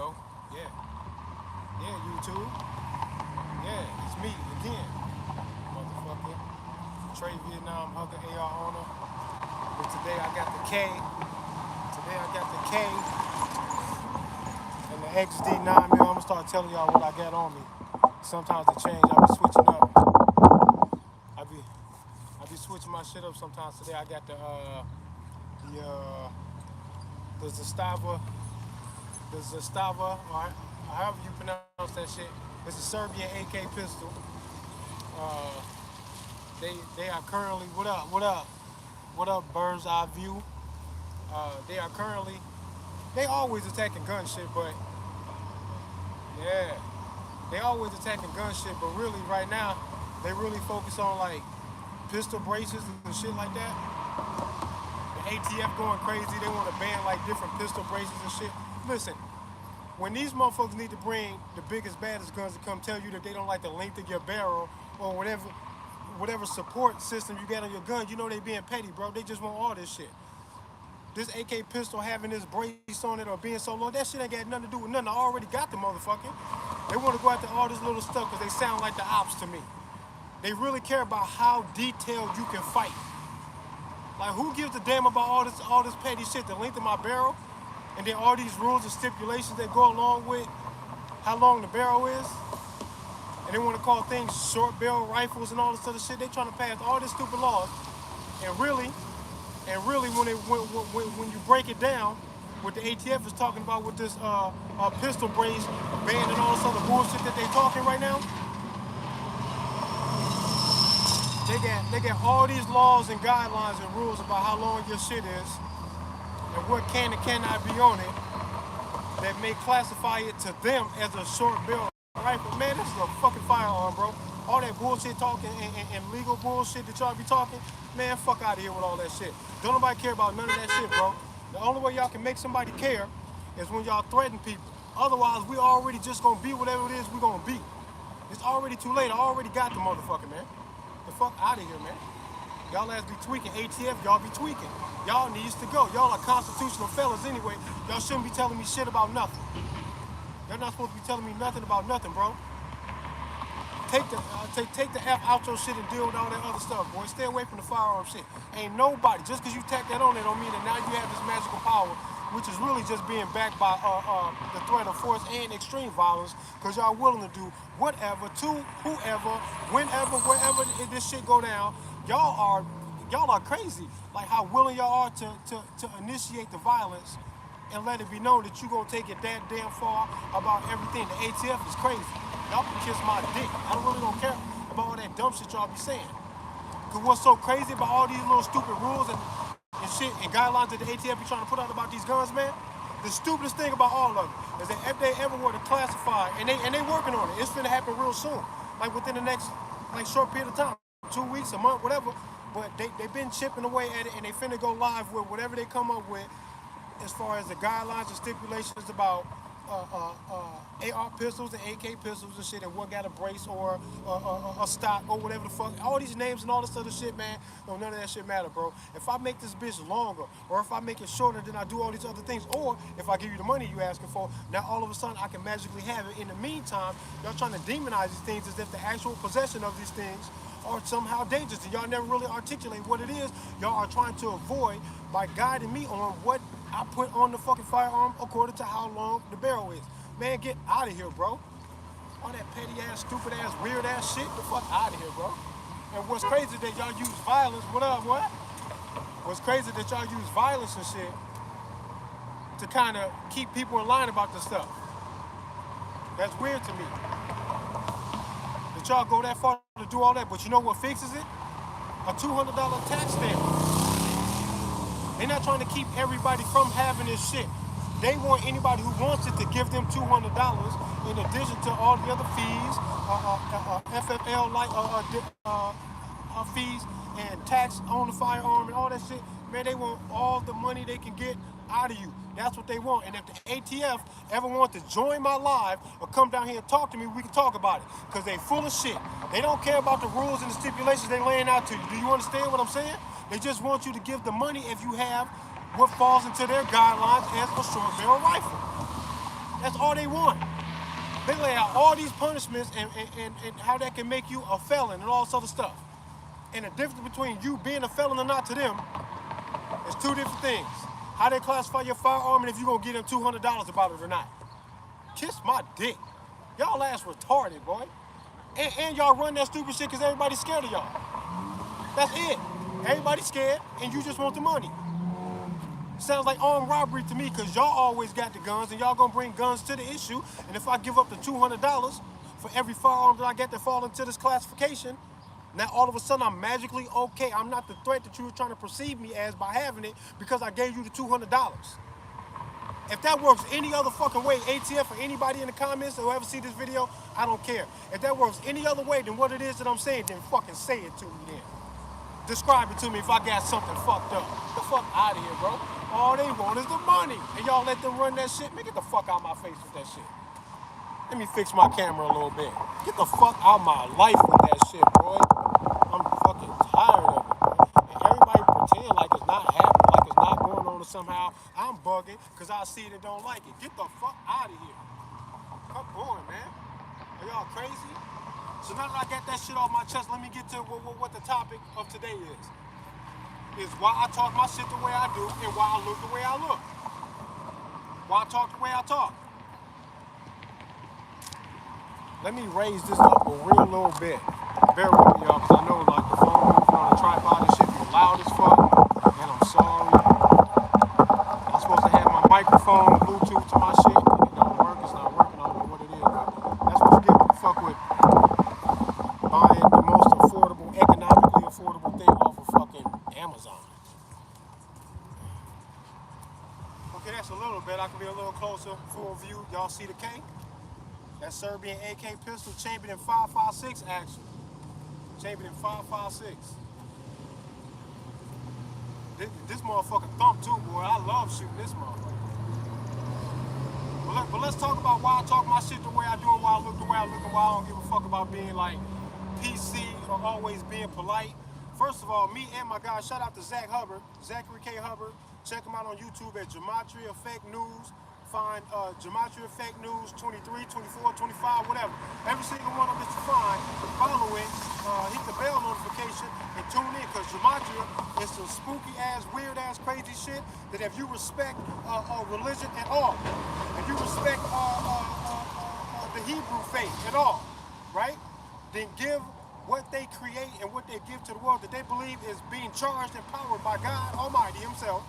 go. Yeah. Yeah, YouTube. Yeah, it's me again. Motherfucker. Trey Vietnam Hugger AR owner. But today I got the K. Today I got the K and the XD9 mil. I'm gonna start telling y'all what I got on me. Sometimes it change. I be switching up. I be I be switching my shit up sometimes. Today I got the the Zastava, or however you pronounce that shit. It's a Serbian AK pistol. Uh, they are currently what up Bird's Eye View. They are currently they always attacking gun shit, but yeah, they always attacking gun shit. But really, right now, they really focus on like pistol braces and shit like that. The ATF going crazy. They want to ban like different pistol braces and shit. Listen, when these motherfuckers need to bring the biggest, baddest guns to come tell you that they don't like the length of your barrel or whatever support system you got on your gun, you know they being petty, bro. They just want all this shit. This AK pistol having this brace on it or being so long, that shit ain't got nothing to do with nothing. I already got the motherfucker. They want to go after all this little stuff because they sound like the ops to me. They really care about how detailed you can fight. Like, who gives a damn about all this petty shit? The length of my barrel, and then all these rules and stipulations that go along with how long the barrel is. And they want to call things short barrel rifles and all this other shit. They trying to pass all these stupid laws. And really, when you break it down, what the ATF is talking about with this pistol brace ban and all this other bullshit that they talking right now, they got all these laws and guidelines and rules about how long your shit is and what can and cannot be on it that may classify it to them as a short barrel rifle. Man, this is a fucking firearm, bro. All that bullshit talking and legal bullshit that y'all be talking, man, fuck out of here with all that shit. Don't nobody care about none of that shit, bro. The only way y'all can make somebody care is when y'all threaten people. Otherwise, we already just gonna be whatever it is we gonna be. It's already too late. I already got the motherfucker, man. The fuck out of here, man. Y'all ass be tweaking. ATF, y'all be tweaking. Y'all needs to go. Y'all are constitutional fellas anyway. Y'all shouldn't be telling me shit about nothing. Y'all not supposed to be telling me nothing about nothing, bro. Take the F out your shit and deal with all that other stuff, boy. Stay away from the firearm shit. Ain't nobody, just because you tack that on, it don't mean that now you have this magical power, which is really just being backed by the threat of force and extreme violence, because y'all willing to do whatever to whoever, whenever, wherever this shit go down. Y'all are crazy. Like how willing y'all are to initiate the violence and let it be known that you gonna take it that damn far about everything. The ATF is crazy. Y'all can kiss my dick. I really don't care about all that dumb shit y'all be saying. Cause what's so crazy about all these little stupid rules and shit and guidelines that the ATF be trying to put out about these guns, man? The stupidest thing about all of them is that if they ever were to classify, and they working on it, it's finna happen real soon. Like within the next short period of time, 2 weeks, a month, whatever. But they've been chipping away at it, and they finna go live with whatever they come up with as far as the guidelines and stipulations about AR pistols and AK pistols and shit, and what got a brace or a stock or whatever the fuck. All these names and all this other shit, man, no, none of that shit matter, bro. If I make this bitch longer, or if I make it shorter, then I do all these other things, or if I give you the money you asking for, now all of a sudden I can magically have it. In the meantime, y'all trying to demonize these things as if the actual possession of these things are somehow dangerous, and y'all never really articulate what it is y'all are trying to avoid by guiding me on what I put on the fucking firearm according to how long the barrel is. Man, get out of here, bro. All that petty ass, stupid ass, weird ass shit, the fuck out of here, bro. And what's crazy that y'all use violence, what? What's crazy that y'all use violence and shit to kind of keep people in line about this stuff. That's weird to me. That y'all go that far to do all that, but you know what fixes it? A $200 tax stamp. They're not trying to keep everybody from having this shit. They want anybody who wants it to give them $200 in addition to all the other fees, FFL fees and tax on the firearm and all that shit. Man, they want all the money they can get out of you. That's what they want. And if the ATF ever want to join my live or come down here and talk to me, we can talk about it. Because they full of shit. They don't care about the rules and the stipulations they laying out to you. Do you understand what I'm saying? They just want you to give the money if you have what falls into their guidelines as a short barrel rifle. That's all they want. They lay out all these punishments and how that can make you a felon and all this other stuff. And the difference between you being a felon or not to them is two different things. How they classify your firearm and if you're going to get them $200 about it or not. Kiss my dick. Y'all ass retarded, boy. And y'all run that stupid shit because everybody's scared of y'all. That's it. Everybody's scared and you just want the money. Sounds like armed robbery to me because y'all always got the guns and y'all gonna bring guns to the issue. And if I give up the $200 for every firearm that I get that fall into this classification, now all of a sudden I'm magically okay. I'm not the threat that you were trying to perceive me as by having it because I gave you the $200. If that works any other fucking way, ATF or anybody in the comments or whoever see this video, I don't care. If that works any other way than what it is that I'm saying, then fucking say it to me then. Describe it to me if I got something fucked up. Get the fuck out of here, bro. All they want is the money. And y'all let them run that shit? Man, get the fuck out of my face with that shit. Let me fix my camera a little bit. Get the fuck out of my life with that shit, boy. I'm fucking tired of it, bro. And everybody pretend like it's not happening, like it's not going on or somehow. I'm bugging because I see it and don't like it. Get the fuck out of here. Come on, man. Are y'all crazy? So now that I got that shit off my chest, let me get to what the topic of today is. Is why I talk my shit the way I do and why I look the way I look. Why I talk the way I talk. Let me raise this up a real little bit. Bear with me, y'all, because I know like the phone moving on the tripod and shit be loud as fuck. And I'm sorry. I'm supposed to have my microphone Bluetooth to my shit. It don't work. It's not working. I don't know what it is. But that's what you get when you fuck with buying the most affordable, economically affordable thing off of fucking Amazon. Okay, that's a little bit. I can be a little closer, full view. Y'all see the K? That Serbian AK pistol, chambered in 5.56 action. Chambered in 5.56. This motherfucker thump too, boy. I love shooting this motherfucker. But let's talk about why I talk my shit the way I do and why I look the way I look and why I don't give a fuck about being like PC or always being polite. First of all, me and my guy, shout out to Zach Hubbard, Zachary K. Hubbard. Check him out on YouTube at Gematria Fake News. Find Gematria Fake News 23, 24, 25, whatever. Every single one of them that you find, follow it, hit the bell notification, and tune in, because Gematria is some spooky ass, weird ass, crazy shit that if you respect religion at all, if you respect the Hebrew faith at all, right, then give what they create and what they give to the world that they believe is being charged and powered by God Almighty Himself.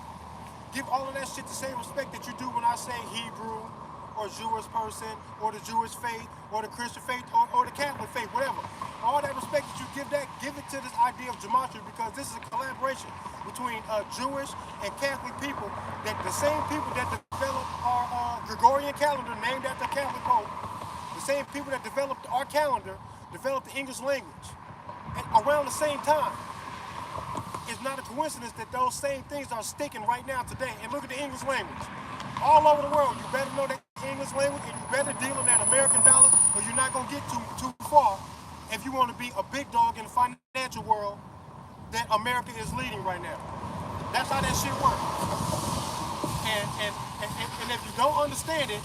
Give all of that shit the same respect that you do when I say Hebrew or Jewish person or the Jewish faith or the Christian faith or the Catholic faith, whatever. All that respect that you give it to this idea of Gematria, because this is a collaboration between Jewish and Catholic people, that the same people that developed our Gregorian calendar named after Catholic Pope, the same people that developed our calendar developed the English language around the same time. It's not a coincidence that those same things are sticking right now today. And look at the English language. All over the world, you better know that English language and you better deal in that American dollar or you're not going to get too far if you want to be a big dog in the financial world that America is leading right now. That's how that shit works. And if you don't understand it,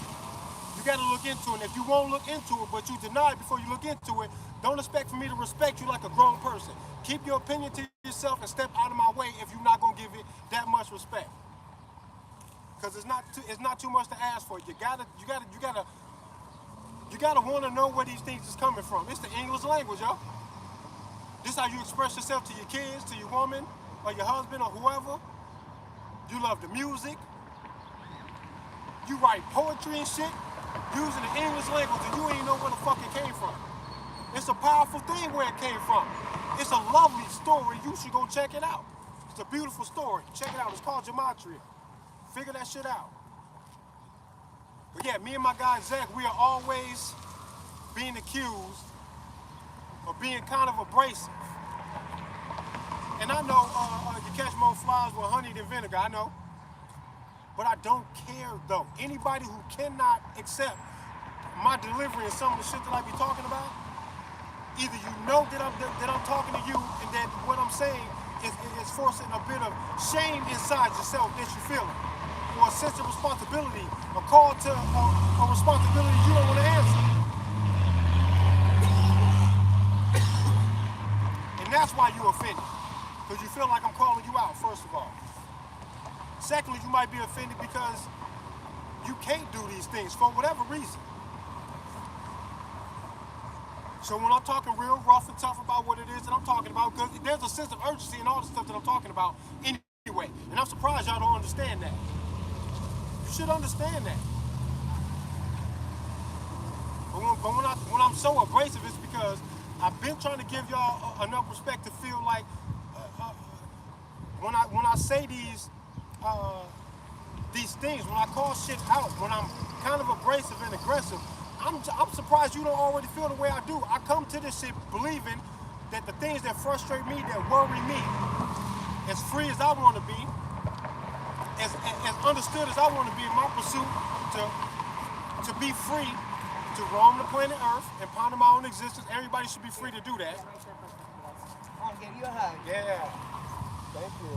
you got to look into it. If you won't look into it, but you deny it before you look into it, don't expect for me to respect you like a grown person. Keep your opinion to yourself and step out of my way if you're not gonna give it that much respect. Because it's not too much to ask for. You gotta want to know where these things is coming from. It's the English language, yo. This is how you express yourself to your kids, to your woman, or your husband, or whoever. You love the music. You write poetry and shit using the English language, and you ain't know where the fuck it came from. It's a powerful thing where it came from. It's a lovely story. You should go check it out. It's a beautiful story. Check it out. It's called Gematria. Figure that shit out. But yeah, me and my guy Zach, we are always being accused of being kind of abrasive. And I know you catch more flies with honey than vinegar, I know. But I don't care though. Anybody who cannot accept my delivery and some of the shit that I be talking about, either you know that I'm talking to you and that what I'm saying is forcing a bit of shame inside yourself that you're feeling. or a sense of responsibility, a call to a responsibility you don't want to answer. And that's why you're offended, because you feel like I'm calling you out, first of all. Secondly, you might be offended because you can't do these things for whatever reason. So when I'm talking real rough and tough about what it is that I'm talking about, because there's a sense of urgency in all the stuff that I'm talking about anyway. And I'm surprised y'all don't understand that. You should understand that. But when I'm so abrasive, it's because I've been trying to give y'all enough respect to feel like when I say these things, when I call shit out, when I'm kind of abrasive and aggressive, I'm surprised you don't already feel the way I do. I come to this shit believing that the things that frustrate me, that worry me, as free as I want to be, as understood as I want to be in my pursuit to be free, to roam the planet Earth and ponder my own existence. Everybody should be free to do that. I'll give you a hug. Yeah. Thank you.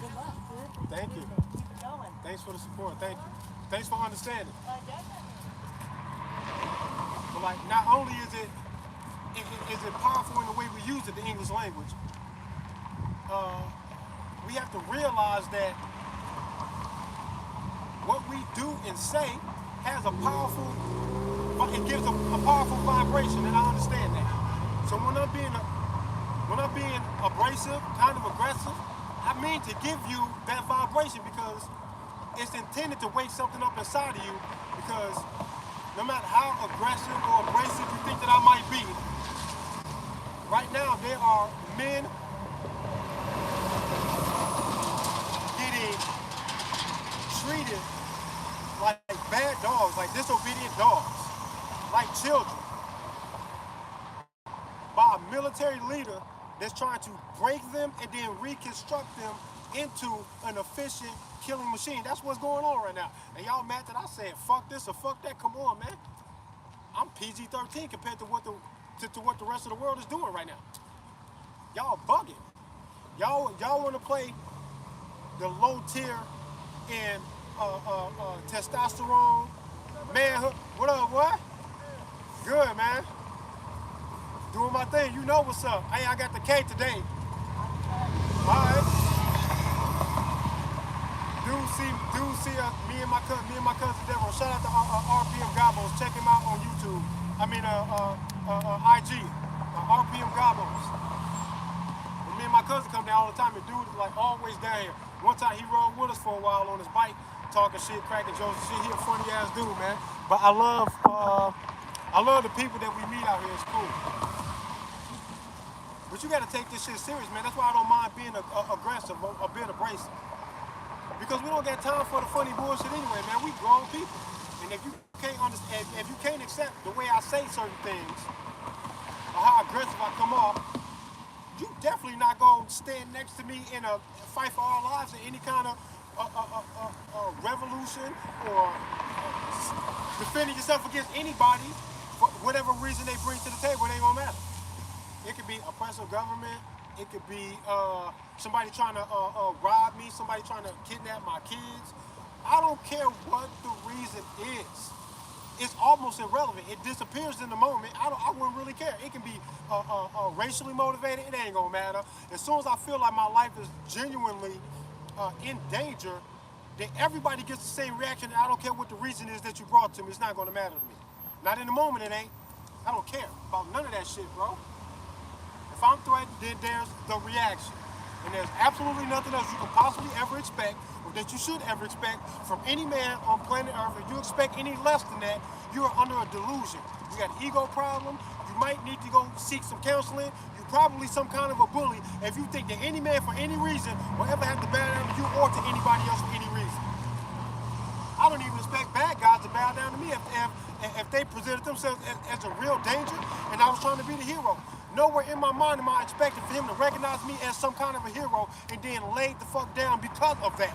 Good luck, dude. Thank you. Keep going. Thanks for the support. Thank you. Thanks for understanding. But like, not only is it powerful in the way we use it, the English language, we have to realize that what we do and say has a powerful, it gives a powerful vibration, and I understand that. So when I'm being abrasive, kind of aggressive, I mean to give you that vibration because it's intended to wake something up inside of you, because no matter how aggressive or abrasive you think that I might be, right now there are men getting treated like bad dogs, like disobedient dogs, like children, by a military leader that's trying to break them and then reconstruct them into an efficient killing machine. That's what's going on right now. And y'all mad that I said fuck this or fuck that? Come on, man. I'm PG-13 compared to what the rest of the world is doing right now. Y'all bugging. Y'all want to play the low tier in testosterone, manhood. What up, what? Good, man. Doing my thing. You know what's up. Hey, I got the K today. All right. Dude see me and my cousin Deborah. Shout out to RPM Gobos. Check him out on YouTube. IG. RPM Gobos. When me and my cousin come down all the time, and dude is like always down here. One time he rode with us for a while on his bike, talking shit, cracking jokes and shit. He a funny ass dude, man. But I love the people that we meet out here. It's cool. But you gotta take this shit serious, man. That's why I don't mind being aggressive or being abrasive. Because we don't got time for the funny bullshit anyway, man. We grown people. And if you can't understand, if you can't accept the way I say certain things, or how aggressive I come off, you definitely not gonna stand next to me in a fight for our lives in any kind of revolution or defending yourself against anybody for whatever reason they bring to the table. It ain't gonna matter. It could be oppressive government. It could be somebody trying to rob me, somebody trying to kidnap my kids. I don't care what the reason is. It's almost irrelevant. It disappears in the moment. I wouldn't really care. It can be racially motivated. It ain't gonna matter. As soon as I feel like my life is genuinely in danger, then everybody gets the same reaction. I don't care what the reason is that you brought to me. It's not gonna matter to me. Not in the moment, it ain't. I don't care about none of that shit, bro. If I'm threatened, then there's the reaction. And there's absolutely nothing else you could possibly ever expect, or that you should ever expect from any man on planet Earth. If you expect any less than that, you are under a delusion. You got an ego problem. You might need to go seek some counseling. You're probably some kind of a bully if you think that any man for any reason will ever have to bow down to you or to anybody else for any reason. I don't even expect bad guys to bow down to me if they presented themselves as a real danger and I was trying to be the hero. Nowhere in my mind am I expecting for him to recognize me as some kind of a hero and then lay the fuck down because of that.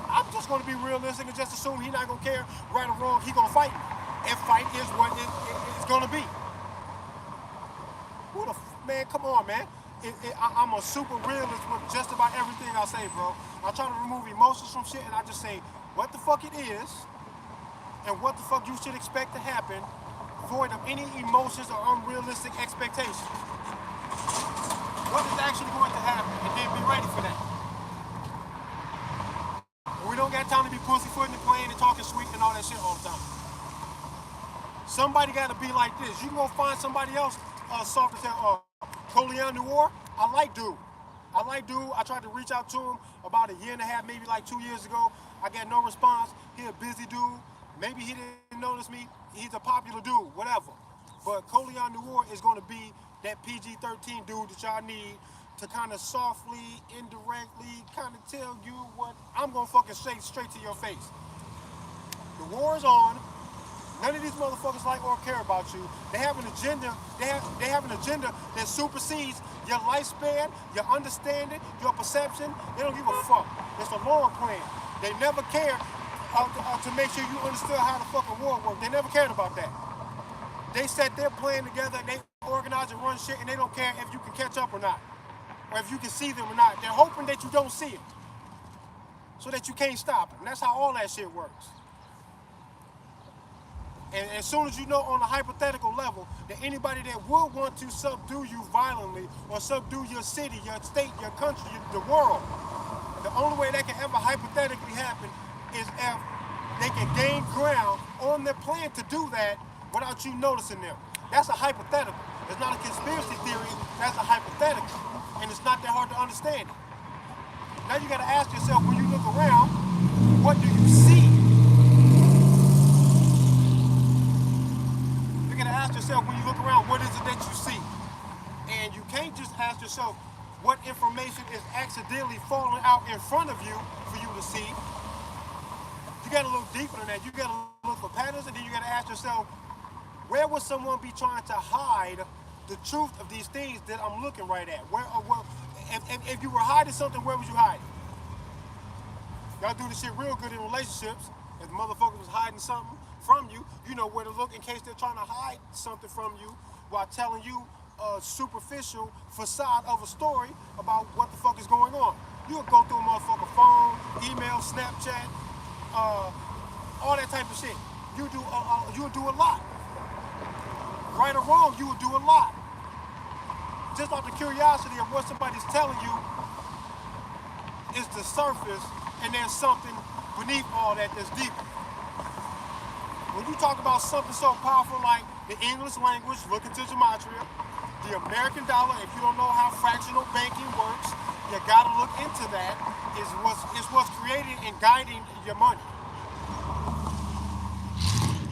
I'm just going to be realistic and just assume he's not going to care, right or wrong, he's going to fight me. And fight is what it's going to be. Man, come on, man. I'm a super realist with just about everything I say, bro. I try to remove emotions from shit, and I just say what the fuck it is, and what the fuck you should expect to happen, void of any emotions or unrealistic expectations. What is actually going to happen, and then be ready for that. And we don't got time to be pussyfooting and playing and talking sweet and all that shit all the time. Somebody got to be like this. You can go find somebody else soft as hell. Colion Noir, I like dude. I tried to reach out to him about a year and a half, maybe like 2 years ago. I got no response. He a busy dude. Maybe he didn't notice me. He's a popular dude, whatever. But Colion Noir is going to be that PG-13 dude that y'all need to kind of softly, indirectly, kind of tell you what I'm going to fucking say straight to your face. The war is on. None of these motherfuckers like or care about you. They have an agenda. They have an agenda that supersedes your lifespan, your understanding, your perception. They don't give a fuck. It's a long plan. They never cared to make sure you understood how the fucking war worked. They never cared about that. They set their plan together. They organize and run shit, and they don't care if you can catch up or not, or if you can see them or not. They're hoping that you don't see it, so that you can't stop it. And that's how all that shit works. And as soon as you know on a hypothetical level that anybody that would want to subdue you violently or subdue your city, your state, your country, the world, the only way that can ever hypothetically happen is if they can gain ground on their plan to do that without you noticing them. That's a hypothetical. It's not a conspiracy theory, that's a hypothetical. And it's not that hard to understand it. Now you gotta ask yourself, when you look around, what do you see? Ask yourself when you look around, what is it that you see? And you can't just ask yourself what information is accidentally falling out in front of you for you to see. You gotta look deeper than that. You gotta look for patterns, and then you gotta ask yourself, where would someone be trying to hide the truth of these things that I'm looking right at? If you were hiding something, where would you hide it? Y'all do this shit real good in relationships. If the motherfucker was hiding something from you, you know where to look in case they're trying to hide something from you while telling you a superficial facade of a story about what the fuck is going on. You'll go through a motherfucker phone, email, Snapchat, all that type of shit. You'll do a lot. Right or wrong, you will do a lot. Just out the curiosity of what somebody's telling you is the surface, and there's something beneath all that that's deeper. When you talk about something so powerful like the English language, look into gematria, the American dollar, if you don't know how fractional banking works, you gotta look into that. Is what's creating and guiding your money.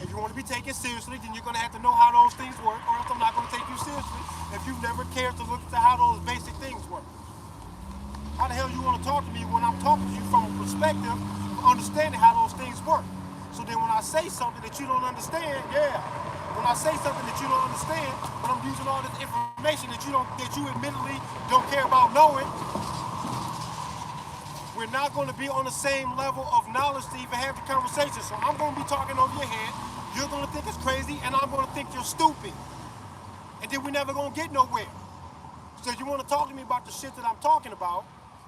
If you want to be taken seriously, then you're gonna have to know how those things work, or else I'm not gonna take you seriously if you've never cared to look into how those basic things work. How the hell you want to talk to me when I'm talking to you from a perspective of understanding how those things work? So then when I say something that you don't understand, when I say something that you don't understand, when I'm using all this information that you admittedly don't care about knowing, we're not going to be on the same level of knowledge to even have the conversation. So I'm going to be talking over your head, you're going to think it's crazy, and I'm going to think you're stupid. And then we're never going to get nowhere. So you want to talk to me about the shit that I'm talking about,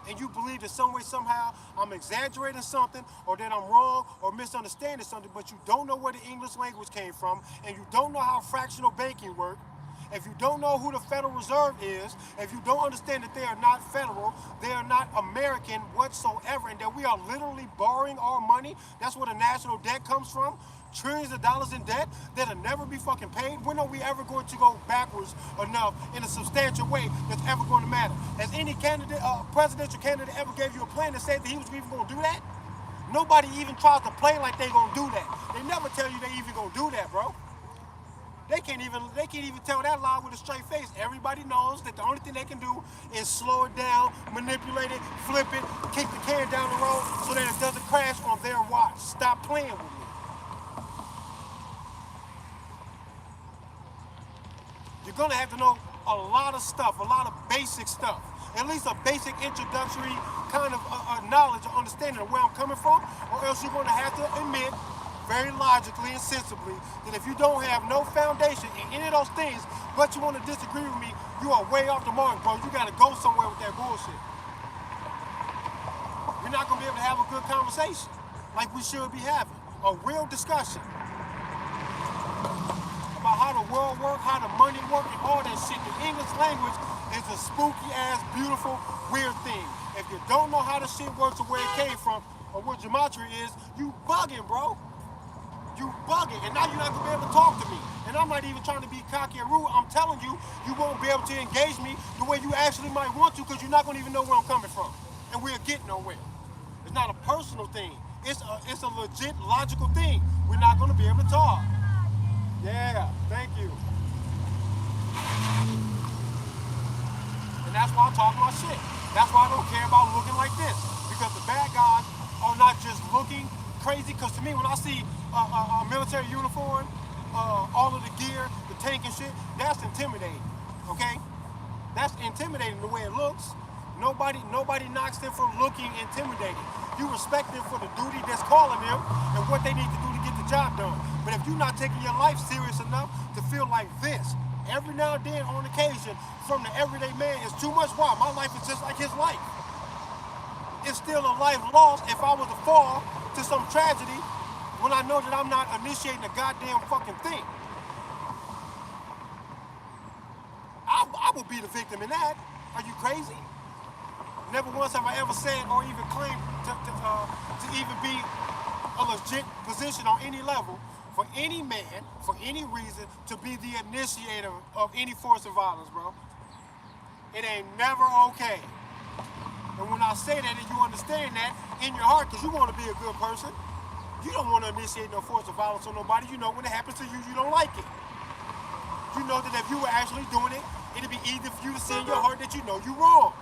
and you believe that some way, somehow, I'm exaggerating something, or that I'm wrong, or misunderstanding something, but you don't know where the English language came from, and you don't know how fractional banking works, if you don't know who the Federal Reserve is, if you don't understand that they are not federal, they are not American whatsoever, and that we are literally borrowing our money, that's where the national debt comes from, trillions of dollars in debt that'll never be fucking paid. When are we ever going to go backwards enough in a substantial way that's ever going to matter? Has any candidate, presidential candidate, ever gave you a plan to say that he was even going to do that? Nobody even tries to play like they going to do that. They never tell you they even going to do that, bro. They can't even tell that lie with a straight face. Everybody knows that the only thing they can do is slow it down, manipulate it, flip it, kick the can down the road so that it doesn't crash on their watch. Stop playing with me. You're gonna have to know a lot of stuff, a lot of basic stuff, at least a basic introductory kind of knowledge or understanding of where I'm coming from, or else you're gonna have to admit very logically and sensibly that if you don't have no foundation in any of those things, but you want to disagree with me, you are way off the mark, bro. You got to go somewhere with that bullshit. You're not going to be able to have a good conversation like we should be having. A real discussion about how the world works, how the money works, and all that shit. The English language is a spooky ass, beautiful, weird thing. If you don't know how the shit works or where it came from or what gematria is, you bugging, bro. You bugging, and now you're not gonna be able to talk to me. And I'm not even trying to be cocky and rude. I'm telling you, you won't be able to engage me the way you actually might want to because you're not gonna even know where I'm coming from. And we'll get nowhere. It's not a personal thing. It's a legit, logical thing. We're not gonna be able to talk. Yeah, thank you. And that's why I talk my shit. That's why I don't care about looking like this. Because the bad guys are not just looking crazy. Because to me, when I see a military uniform, all of the gear, the tank and shit, that's intimidating. Okay? That's intimidating the way it looks. Nobody knocks them for looking intimidating. You respect them for the duty that's calling them and what they need to do to get the job done. But if you're not taking your life serious enough to feel like this, every now and then on occasion, from the everyday man, is too much. Why? My life is just like his life. It's still a life lost if I was to fall to some tragedy when I know that I'm not initiating a goddamn fucking thing. I would be the victim in that. Are you crazy? Never once have I ever said or even claimed to even be a legit position on any level for any man, for any reason, to be the initiator of any force of violence, bro. It ain't never okay. And when I say that and you understand that in your heart, because you want to be a good person, you don't want to initiate no force of violence on nobody. You know when it happens to you, you don't like it. You know that if you were actually doing it, it'd be easy for you to see in your heart that you know you're wrong.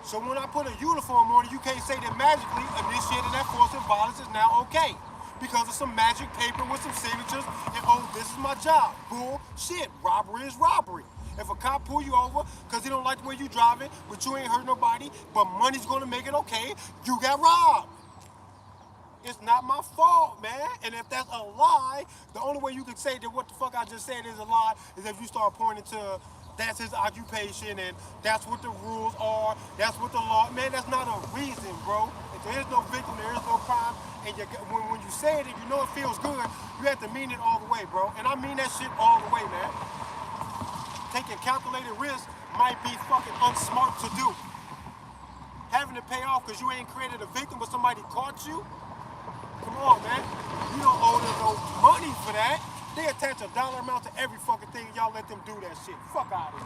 So when I put a uniform on, you can't say that magically initiating that force of violence is now okay. Because of some magic paper with some signatures and, oh, this is my job. Bullshit. Robbery is robbery. If a cop pull you over because he don't like the way you driving, but you ain't hurt nobody, but money's going to make it okay, you got robbed. It's not my fault, man. And if that's a lie, the only way you can say that what the fuck I just said is a lie is if you start pointing to that's his occupation and that's what the rules are, that's what the law, man, that's not a reason, bro. If there is no victim, there is no crime, and when you say it and you know it feels good, you have to mean it all the way, bro. And I mean that shit all the way, man. Taking calculated risks might be fucking unsmart to do. Having to pay off because you ain't created a victim but somebody caught you? Come on, man. You don't owe them no money for that. They attach a dollar amount to every fucking thing. Y'all let them do that shit. Fuck out of here.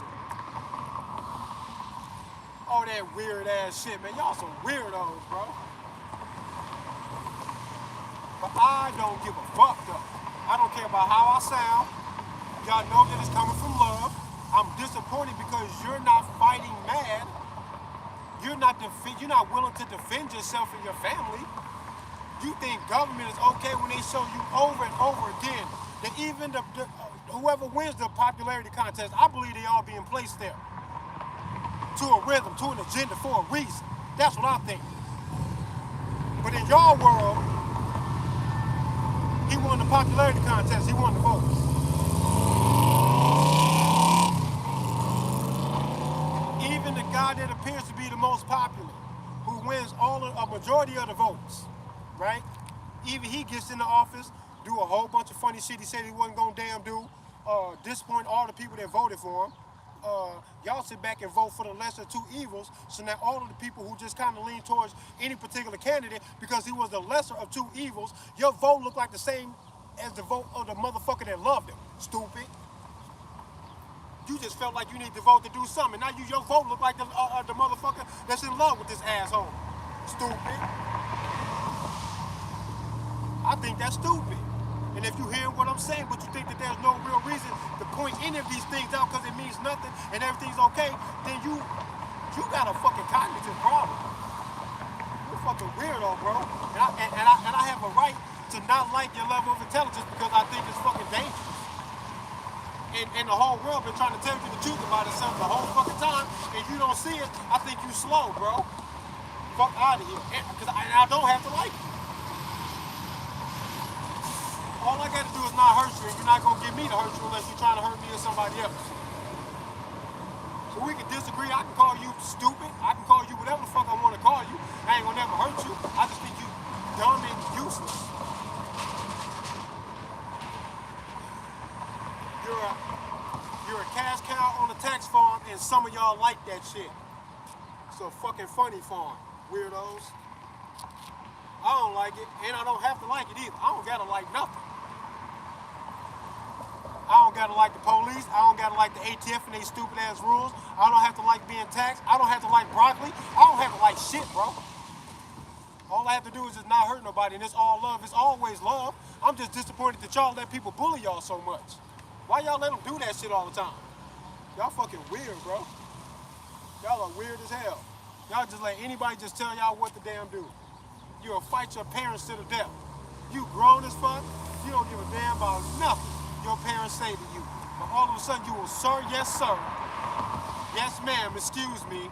All that weird ass shit, man. Y'all some weirdos, bro. But I don't give a fuck, though. I don't care about how I sound. Y'all know that it's coming from love. I'm disappointed because you're not fighting mad. You're not willing to defend yourself and your family. You think government is okay when they show you over and over again that even whoever wins the popularity contest, I believe they all being placed there to a rhythm, to an agenda for a reason. That's what I think. But in your world, he won the popularity contest, he won the vote. Even the guy that appears to be the most popular, who wins a majority of the votes, right? Even he gets in the office, do a whole bunch of funny shit he said he wasn't gonna damn do, disappoint all the people that voted for him. Y'all sit back and vote for the lesser two evils, so now all of the people who just kind of lean towards any particular candidate because he was the lesser of two evils, your vote looked like the same as the vote of the motherfucker that loved him. Stupid. You just felt like you need to vote to do something. Now your vote look like the motherfucker that's in love with this asshole. Stupid. I think that's stupid. And if you hear what I'm saying, but you think that there's no real reason to point any of these things out because it means nothing and everything's okay, then you got a fucking cognitive problem. You're a fucking weirdo, bro. And I have a right to not like your level of intelligence because I think it's fucking dangerous. And the whole world been trying to tell you the truth about itself the whole fucking time, and you don't see it. I think you slow, bro. Fuck out of here. Because I don't have to like you. All I gotta do is not hurt you, and you're not gonna get me to hurt you unless you're trying to hurt me or somebody else. So we can disagree. I can call you stupid. I can call you whatever the fuck I want to call you. I ain't gonna never hurt you. I just think you dumb and useless. You're a cash cow on a tax farm, and some of y'all like that shit. It's a fucking funny farm, weirdos. I don't like it, and I don't have to like it either. I don't gotta like nothing. I don't gotta like the police. I don't gotta like the ATF and they stupid ass rules. I don't have to like being taxed. I don't have to like broccoli. I don't have to like shit, bro. All I have to do is just not hurt nobody, and it's all love. It's always love. I'm just disappointed that y'all let people bully y'all so much. Why y'all let them do that shit all the time? Y'all fucking weird, bro. Y'all are weird as hell. Y'all just let anybody just tell y'all what to damn do. You'll fight your parents to the death. You grown as fuck, you don't give a damn about nothing your parents say to you. But all of a sudden you will, sir, yes, sir. Yes, ma'am, excuse me.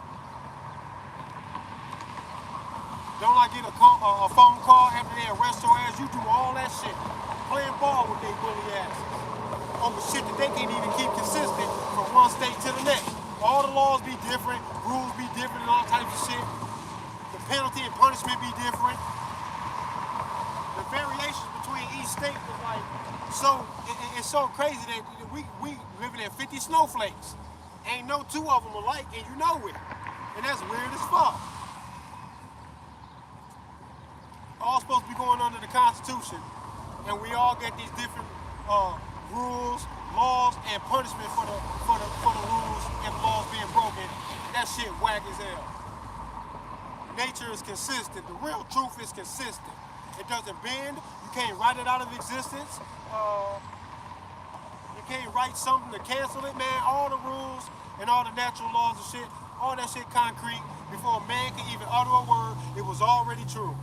Don't I get a phone call after they arrest your ass? You do all that shit. Playing ball with they bully asses. Over shit that they can't even keep consistent from one state to the next. All the laws be different, rules be different, and all types of shit. The penalty and punishment be different. The variations between each state was like it's so crazy that we living in 50 snowflakes. Ain't no two of them alike, and you know it. And that's weird as fuck. All supposed to be going under the Constitution, and we all get these different rules, laws, and punishment for the rules and laws being broken. That shit whack as hell. Nature is consistent. The real truth is consistent. It doesn't bend. You can't write it out of existence. You can't write something to cancel it, man. All the rules and all the natural laws and shit, all that shit concrete. Before a man can even utter a word, it was already true.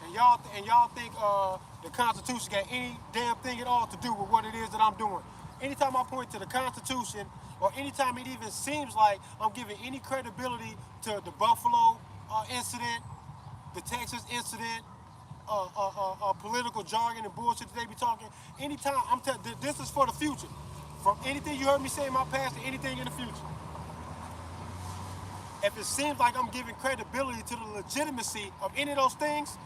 And y'all think the Constitution got any damn thing at all to do with what it is that I'm doing. Anytime I point to the Constitution, or anytime it even seems like I'm giving any credibility to the Buffalo incident, the Texas incident, political jargon and bullshit that they be talking, anytime I'm telling, this is for the future. From anything you heard me say in my past to anything in the future. If it seems like I'm giving credibility to the legitimacy of any of those things,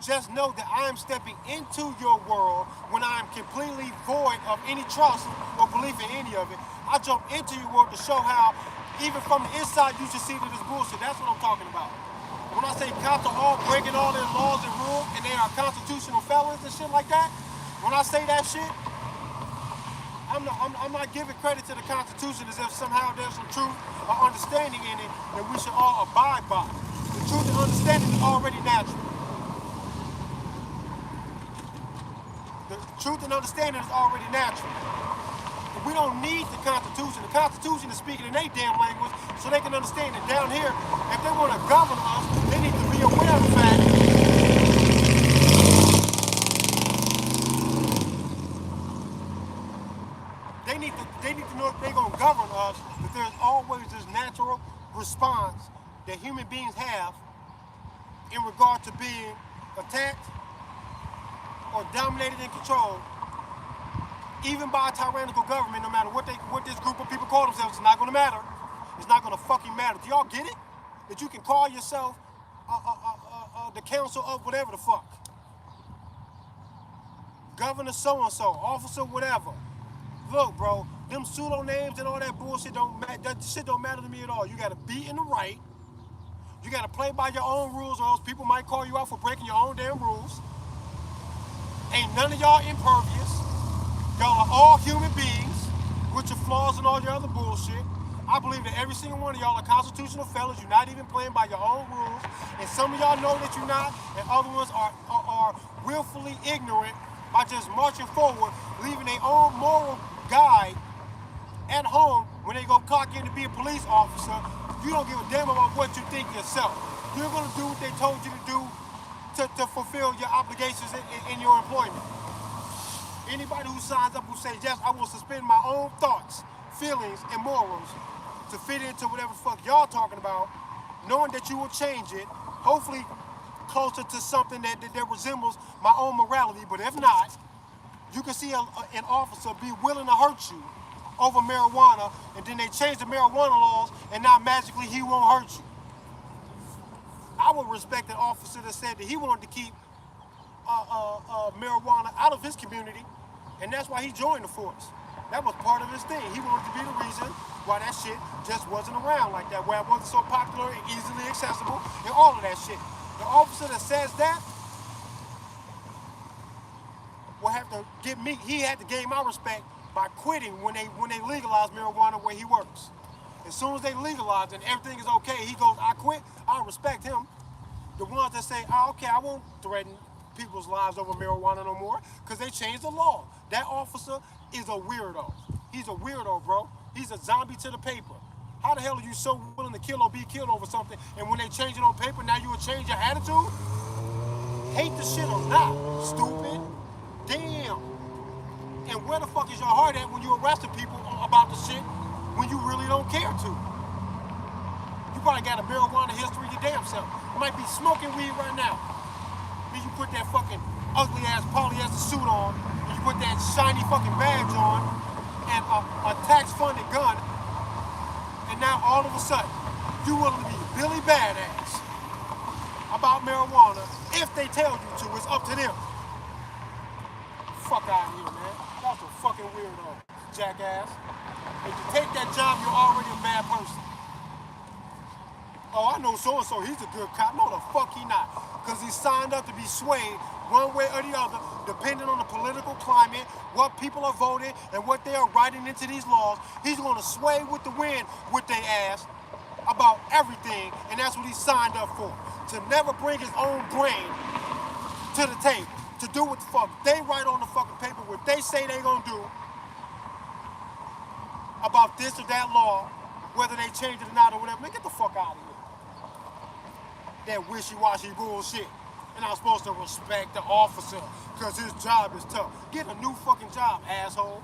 just know that I am stepping into your world when I am completely void of any trust or belief in any of it. I jump into your world to show how, even from the inside, you should see that it's bullshit. That's what I'm talking about. When I say cops are all breaking all their laws and rules and they are constitutional felons and shit like that, when I say that shit, I'm not giving credit to the Constitution as if somehow there's some truth or understanding in it that we should all abide by. The truth and understanding is already natural. The truth and understanding is already natural. But we don't need the Constitution. The Constitution is speaking in their damn language so they can understand that down here, if they want to govern us, they need to be aware of the fact they need to know if they're going to govern us, that there's always this natural response that human beings have in regard to being attacked or dominated and controlled, even by a tyrannical government. No matter what this group of people call themselves, it's not going to matter. It's not going to fucking matter. Do y'all get it? That you can call yourself the council of whatever the fuck, governor so-and-so, officer whatever. Look, bro, them pseudo names and all that bullshit that shit don't matter to me at all. You gotta be in the right. You gotta play by your own rules, or else people might call you out for breaking your own damn rules. Ain't none of y'all impervious. Y'all are all human beings with your flaws and all your other bullshit. I believe that every single one of y'all are constitutional fellas. You're not even playing by your own rules. And some of y'all know that you're not, and other ones are willfully ignorant by just marching forward, leaving their own moral guide at home when they go clock in to be a police officer. You don't give a damn about what you think yourself. You're going to do what they told you to do to fulfill your obligations in your employment. Anybody who signs up who says, yes, I will suspend my own thoughts, feelings, and morals to fit into whatever the fuck y'all talking about, knowing that you will change it, hopefully closer to something that resembles my own morality. But if not, you can see an officer be willing to hurt you over marijuana, and then they change the marijuana laws, and now magically he won't hurt you. I would respect an officer that said that he wanted to keep marijuana out of his community, and that's why he joined the force. That was part of his thing. He wanted to be the reason why that shit just wasn't around like that, why it wasn't so popular and easily accessible, and all of that shit. The officer that says that will have to get me. He had to gain my respect by quitting when they legalized marijuana where he works. As soon as they legalize and everything is okay, he goes, I quit. I respect him. The ones that say, oh, okay, I won't threaten people's lives over marijuana no more, because they changed the law. That officer is a weirdo. He's a weirdo, bro. He's a zombie to the paper. How the hell are you so willing to kill or be killed over something, and when they change it on paper, now you will change your attitude? Hate the shit or not, stupid. Damn. And where the fuck is your heart at when you arresting people about the shit when you really don't care to? You probably got a marijuana history your damn self. You might be smoking weed right now. Then you put that fucking ugly ass polyester suit on, and you put that shiny fucking badge on, and a tax-funded gun, and now all of a sudden, you willing to be Billy Badass about marijuana. If they tell you to, it's up to them. Fuck out of here, man. That's a fucking weirdo, jackass. If you take that job, you're already a bad person. Oh, I know so-and-so, he's a good cop. No, the fuck he not. Because he signed up to be swayed one way or the other, depending on the political climate, what people are voting, and what they are writing into these laws. He's going to sway with the wind with their ass about everything, and that's what he signed up for. To never bring his own brain to the table, to do what the fuck they write on the fucking paper, what they say they gonna do about this or that law, whether they change it or not or whatever. Man, get the fuck out of here. That wishy-washy bullshit. And I'm supposed to respect the officer because his job is tough. Get a new fucking job, asshole.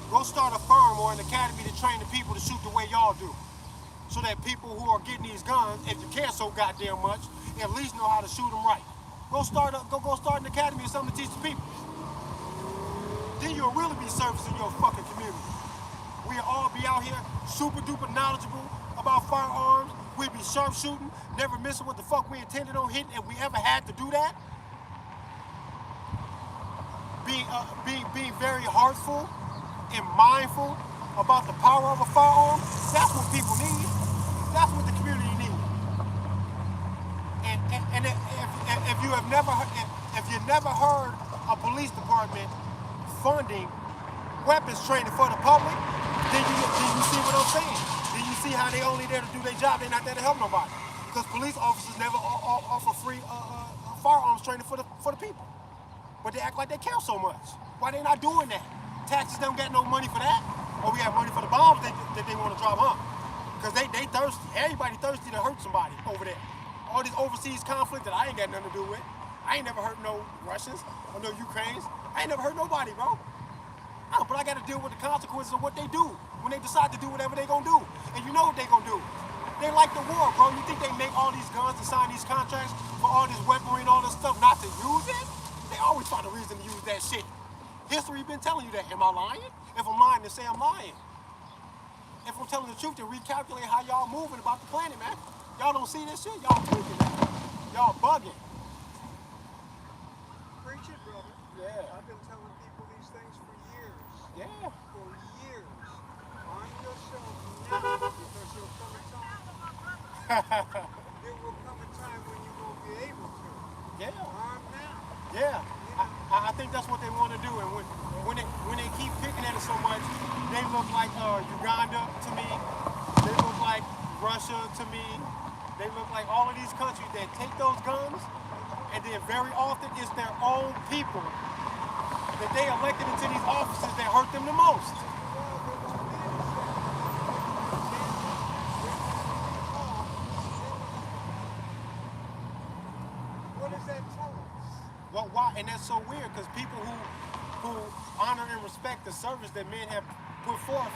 Go start a firm or an academy to train the people to shoot the way y'all do. So that people who are getting these guns, if you care so goddamn much, at least know how to shoot them right. Go start an academy or something to teach the people. Then you'll really be servicing your fucking community. We'll all be out here super duper knowledgeable about firearms. We'll be sharpshooting, never missing what the fuck we intended on hitting, if we ever had to do that. Being very heartful and mindful about the power of a firearm. That's what people need. That's what the community needs. And if you have never heard a police department funding weapons training for the public, then you see what I'm saying. Then you see how they only there to do their job. They're not there to help nobody. Because police officers never offer free firearms training for the people. But they act like they care so much. Why they not doing that? Taxes don't get no money for that. Or we have money for the bombs that they want to drop, huh? Because they thirsty. Everybody thirsty to hurt somebody over there. All this overseas conflict that I ain't got nothing to do with. I ain't never hurt no Russians or no Ukrainians. I ain't never hurt nobody, bro. Oh, but I got to deal with the consequences of what they do when they decide to do whatever they gonna do. And you know what they gonna do. They like the war, bro. You think they make all these guns to sign these contracts for all this weaponry and all this stuff not to use it? They always find a reason to use that shit. History been telling you that. Am I lying? If I'm lying, then say I'm lying. If I'm telling the truth, then recalculate how y'all moving about the planet, man. Y'all don't see this shit? Y'all tweaking, man. Y'all bugging. Preach it, brother. Yeah. I've been telling people these things for years. Yeah. For years. Arm yourself now, because there'll come a time. There will come a time when you won't be able to. Yeah. Arm now. Yeah. I think that's what they want to do, and when they keep picking at it so much, they look like Uganda to me. They look like Russia to me. They look like all of these countries that take those guns, and then very often it's their own people that they elected into these offices that hurt them the most. What does that tell us? Well, why? And that's so weird, because people who honor and respect the service that men have put forth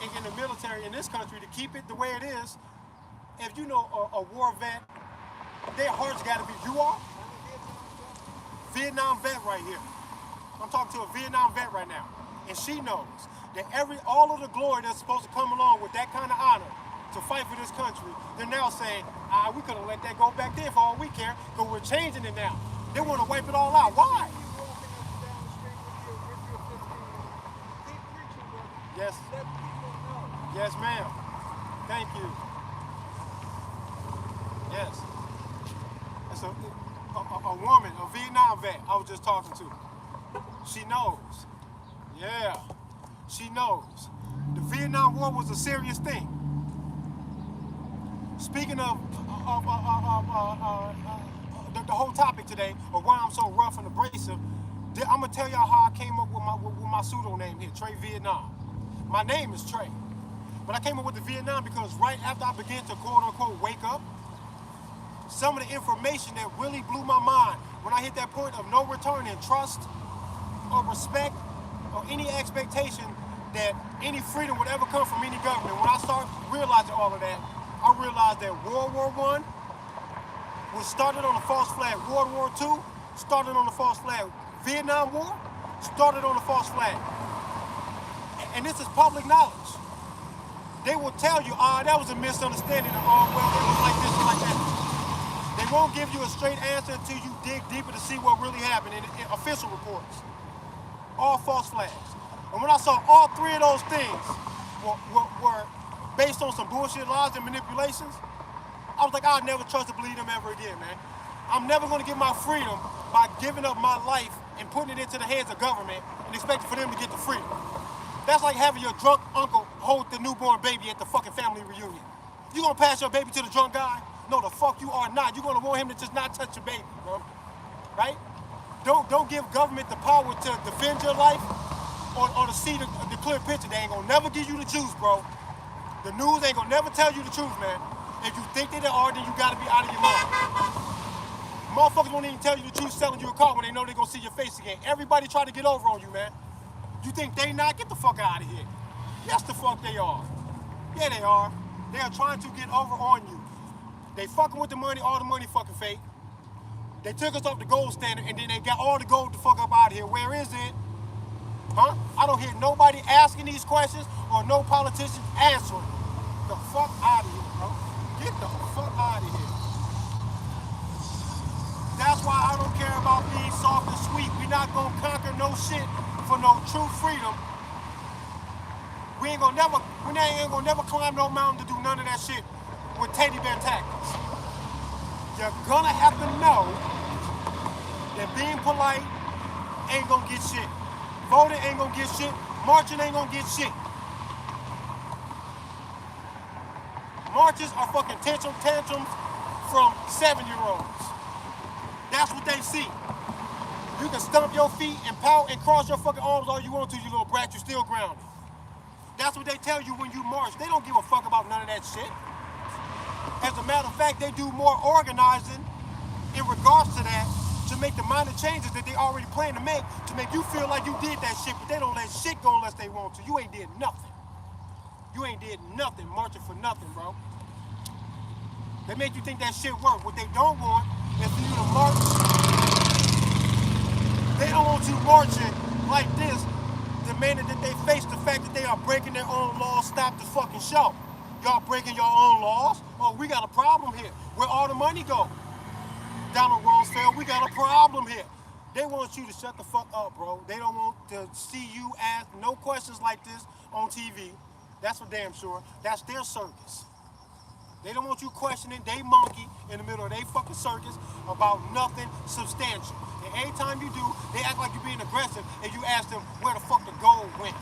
in the military in this country to keep it the way it is, if you know a war vet, their heart's got to be, you are? Vietnam vet right here. I'm talking to a Vietnam vet right now. And she knows that all of the glory that's supposed to come along with that kind of honor to fight for this country, they're now saying, we could have let that go back there for all we care, because we're changing it now. They want to wipe it all out. Why? Yes. Let people know. Yes, ma'am. Thank you. Yes. It's a woman, a Vietnam vet I was just talking to. She knows. Yeah. She knows. The Vietnam War was a serious thing. Speaking of the whole topic today, of why I'm so rough and abrasive, I'm gonna tell y'all how I came up with my pseudo name here, Trey Vietnam. My name is Trey, but I came up with the Vietnam because right after I began to quote unquote wake up, some of the information that really blew my mind when I hit that point of no return in trust or respect or any expectation that any freedom would ever come from any government. When I started realizing all of that, I realized that World War I was started on a false flag. World War II started on a false flag. Vietnam War started on a false flag. And this is public knowledge. They will tell you, that was a misunderstanding, well, it was like this and like that. They won't give you a straight answer until you dig deeper to see what really happened in official reports. All false flags. And when I saw all three of those things were based on some bullshit lies and manipulations, I was like, I'll never trust or believe them ever again, man. I'm never going to get my freedom by giving up my life and putting it into the hands of government and expecting for them to get the freedom. That's like having your drunk uncle hold the newborn baby at the fucking family reunion. You gonna pass your baby to the drunk guy? No, the fuck you are not. You gonna want him to just not touch your baby, bro. Right? Don't give government the power to defend your life or to see the clear picture. They ain't gonna never give you the juice, bro. The news ain't gonna never tell you the truth, man. If you think they are, then you gotta be out of your mind. Motherfuckers won't even tell you the truth selling you a car when they know they're gonna see your face again. Everybody try to get over on you, man. You think they not? Get the fuck out of here. Yes, the fuck they are. Yeah, they are. They are trying to get over on you. They fucking with the money, all the money fucking fake. They took us off the gold standard and then they got all the gold the fuck up out of here. Where is it? Huh? I don't hear nobody asking these questions or no politicians answering. The fuck out of here, bro. Get the fuck out of here. That's why I don't care about being soft and sweet. We're not gonna conquer no shit for no true freedom. We ain't gonna never climb no mountain to do none of that shit with teddy bear tactics. You're gonna have to know that being polite ain't gonna get shit. Voting ain't gonna get shit. Marching ain't gonna get shit. Marches are fucking tantrums from 7-year-olds. That's what they see. You can stomp your feet and pout and cross your fucking arms all you want to, you little brat, you still grounded. That's what they tell you when you march. They don't give a fuck about none of that shit. As a matter of fact, they do more organizing in regards to that to make the minor changes that they already plan to make you feel like you did that shit, but they don't let shit go unless they want to. You ain't did nothing. You ain't did nothing marching for nothing, bro. They make you think that shit work. What they don't want is for you to march. They don't want you marching like this, demanding that they face the fact that they are breaking their own laws. Stop the fucking show. Y'all breaking your own laws? Oh, we got a problem here. Where all the money go? Donald Rumsfeld, we got a problem here. They want you to shut the fuck up, bro. They don't want to see you ask no questions like this on TV. That's for damn sure. That's their circus. They don't want you questioning they monkey in the middle of their fucking circus about nothing substantial. And every time you do, they act like you're being aggressive and you ask them where the fuck the gold went.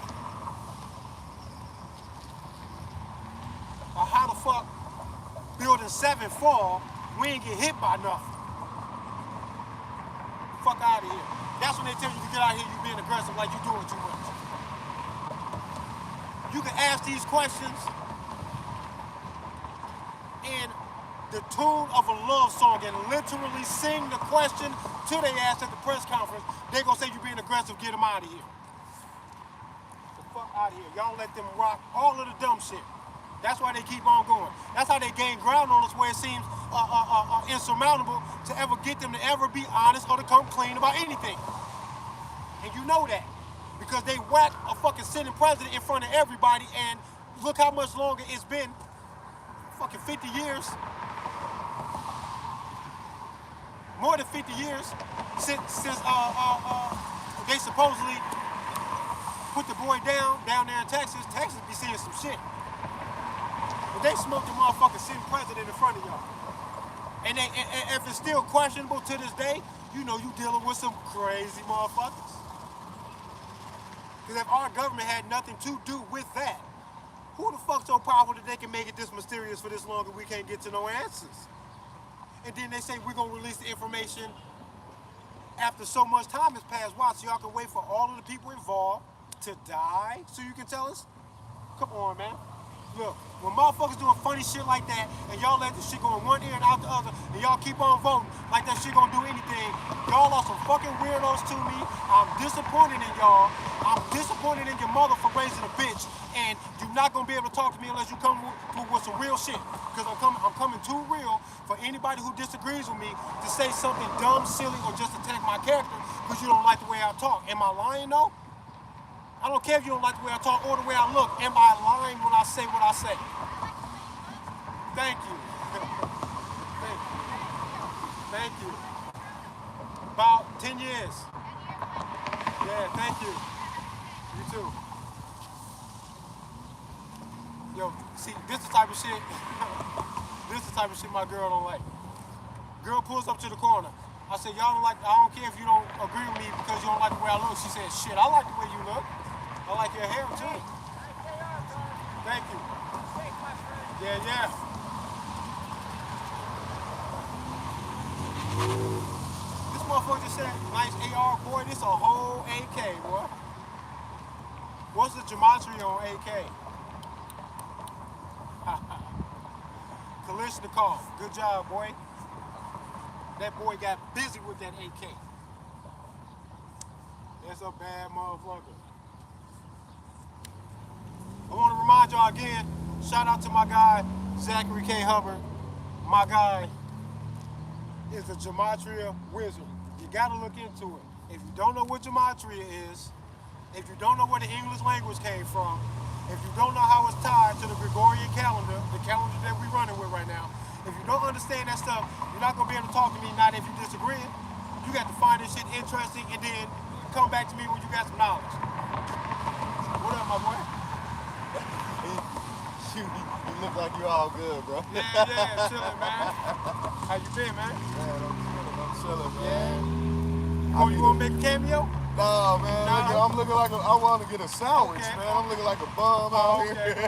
Or how the fuck building 7 fall, we ain't get hit by nothing. Fuck out of here. That's when they tell you to get out of here, you being aggressive like you doing too much. You can ask these questions in the tune of a love song and literally sing the question to their ass at the press conference. They gonna say you being aggressive, get them out of here. The fuck out of here. Y'all let them rock all of the dumb shit. That's why they keep on going. That's how they gain ground on us where it seems insurmountable to ever get them to ever be honest or to come clean about anything. And you know that. Because they whack a fucking sitting president in front of everybody, and look how much longer it's been. Fucking 50 years. More than 50 years since they supposedly put the boy down there in Texas. Texas be seeing some shit. But they smoked the motherfucking sitting president in front of y'all. And if it's still questionable to this day, you know you dealing with some crazy motherfuckers. Because if our government had nothing to do with that, who the fuck's so powerful that they can make it this mysterious for this long and we can't get to no answers? And then they say we're gonna release the information after so much time has passed. Why? So y'all can wait for all of the people involved to die so you can tell us? Come on, man. Look, when motherfuckers doing funny shit like that and y'all let the shit go in one ear and out the other and y'all keep on voting like that shit gonna do anything, y'all are some fucking weirdos to me. I'm disappointed in y'all. I'm disappointed in your mother for raising a bitch, and you're not gonna be able to talk to me unless you come with some real shit. Because I'm coming too real for anybody who disagrees with me to say something dumb, silly, or just attack my character because you don't like the way I talk. Am I lying though? I don't care if you don't like the way I talk or the way I look. Am I lying when I say what I say? Thank you. Thank you. About 10 years. Yeah, thank you. You too. Yo, see, this is the type of shit. This is the type of shit my girl don't like. Girl pulls up to the corner. I said, y'all don't like, I don't care if you don't agree with me because you don't like the way I look. She said, shit, I like the way you look. I like your hair too. Thank you. Yeah, yeah. This motherfucker just said, nice AR, boy, this a whole AK, boy. What's the gematria on AK? Kalishnikov. Good job, boy. That boy got busy with that AK. That's a bad motherfucker. I want to remind y'all again, shout out to my guy, Zachary K. Hubbard. My guy is a gematria wizard. You got to look into it. If you don't know what gematria is, if you don't know where the English language came from, if you don't know how it's tied to the Gregorian calendar, the calendar that we're running with right now, if you don't understand that stuff, you're not going to be able to talk to me, not if you disagree. You got to find this shit interesting and then come back to me when you got some knowledge. What up, my boy? You look like you all good, bro. Yeah, chilling, man. How you been, man? Man, I'm chilling, man. Yeah. Oh, you want to make a cameo? No, man. Nah. Look, I'm looking like I want to get a sandwich, Okay. man. I'm looking like a bum out Okay.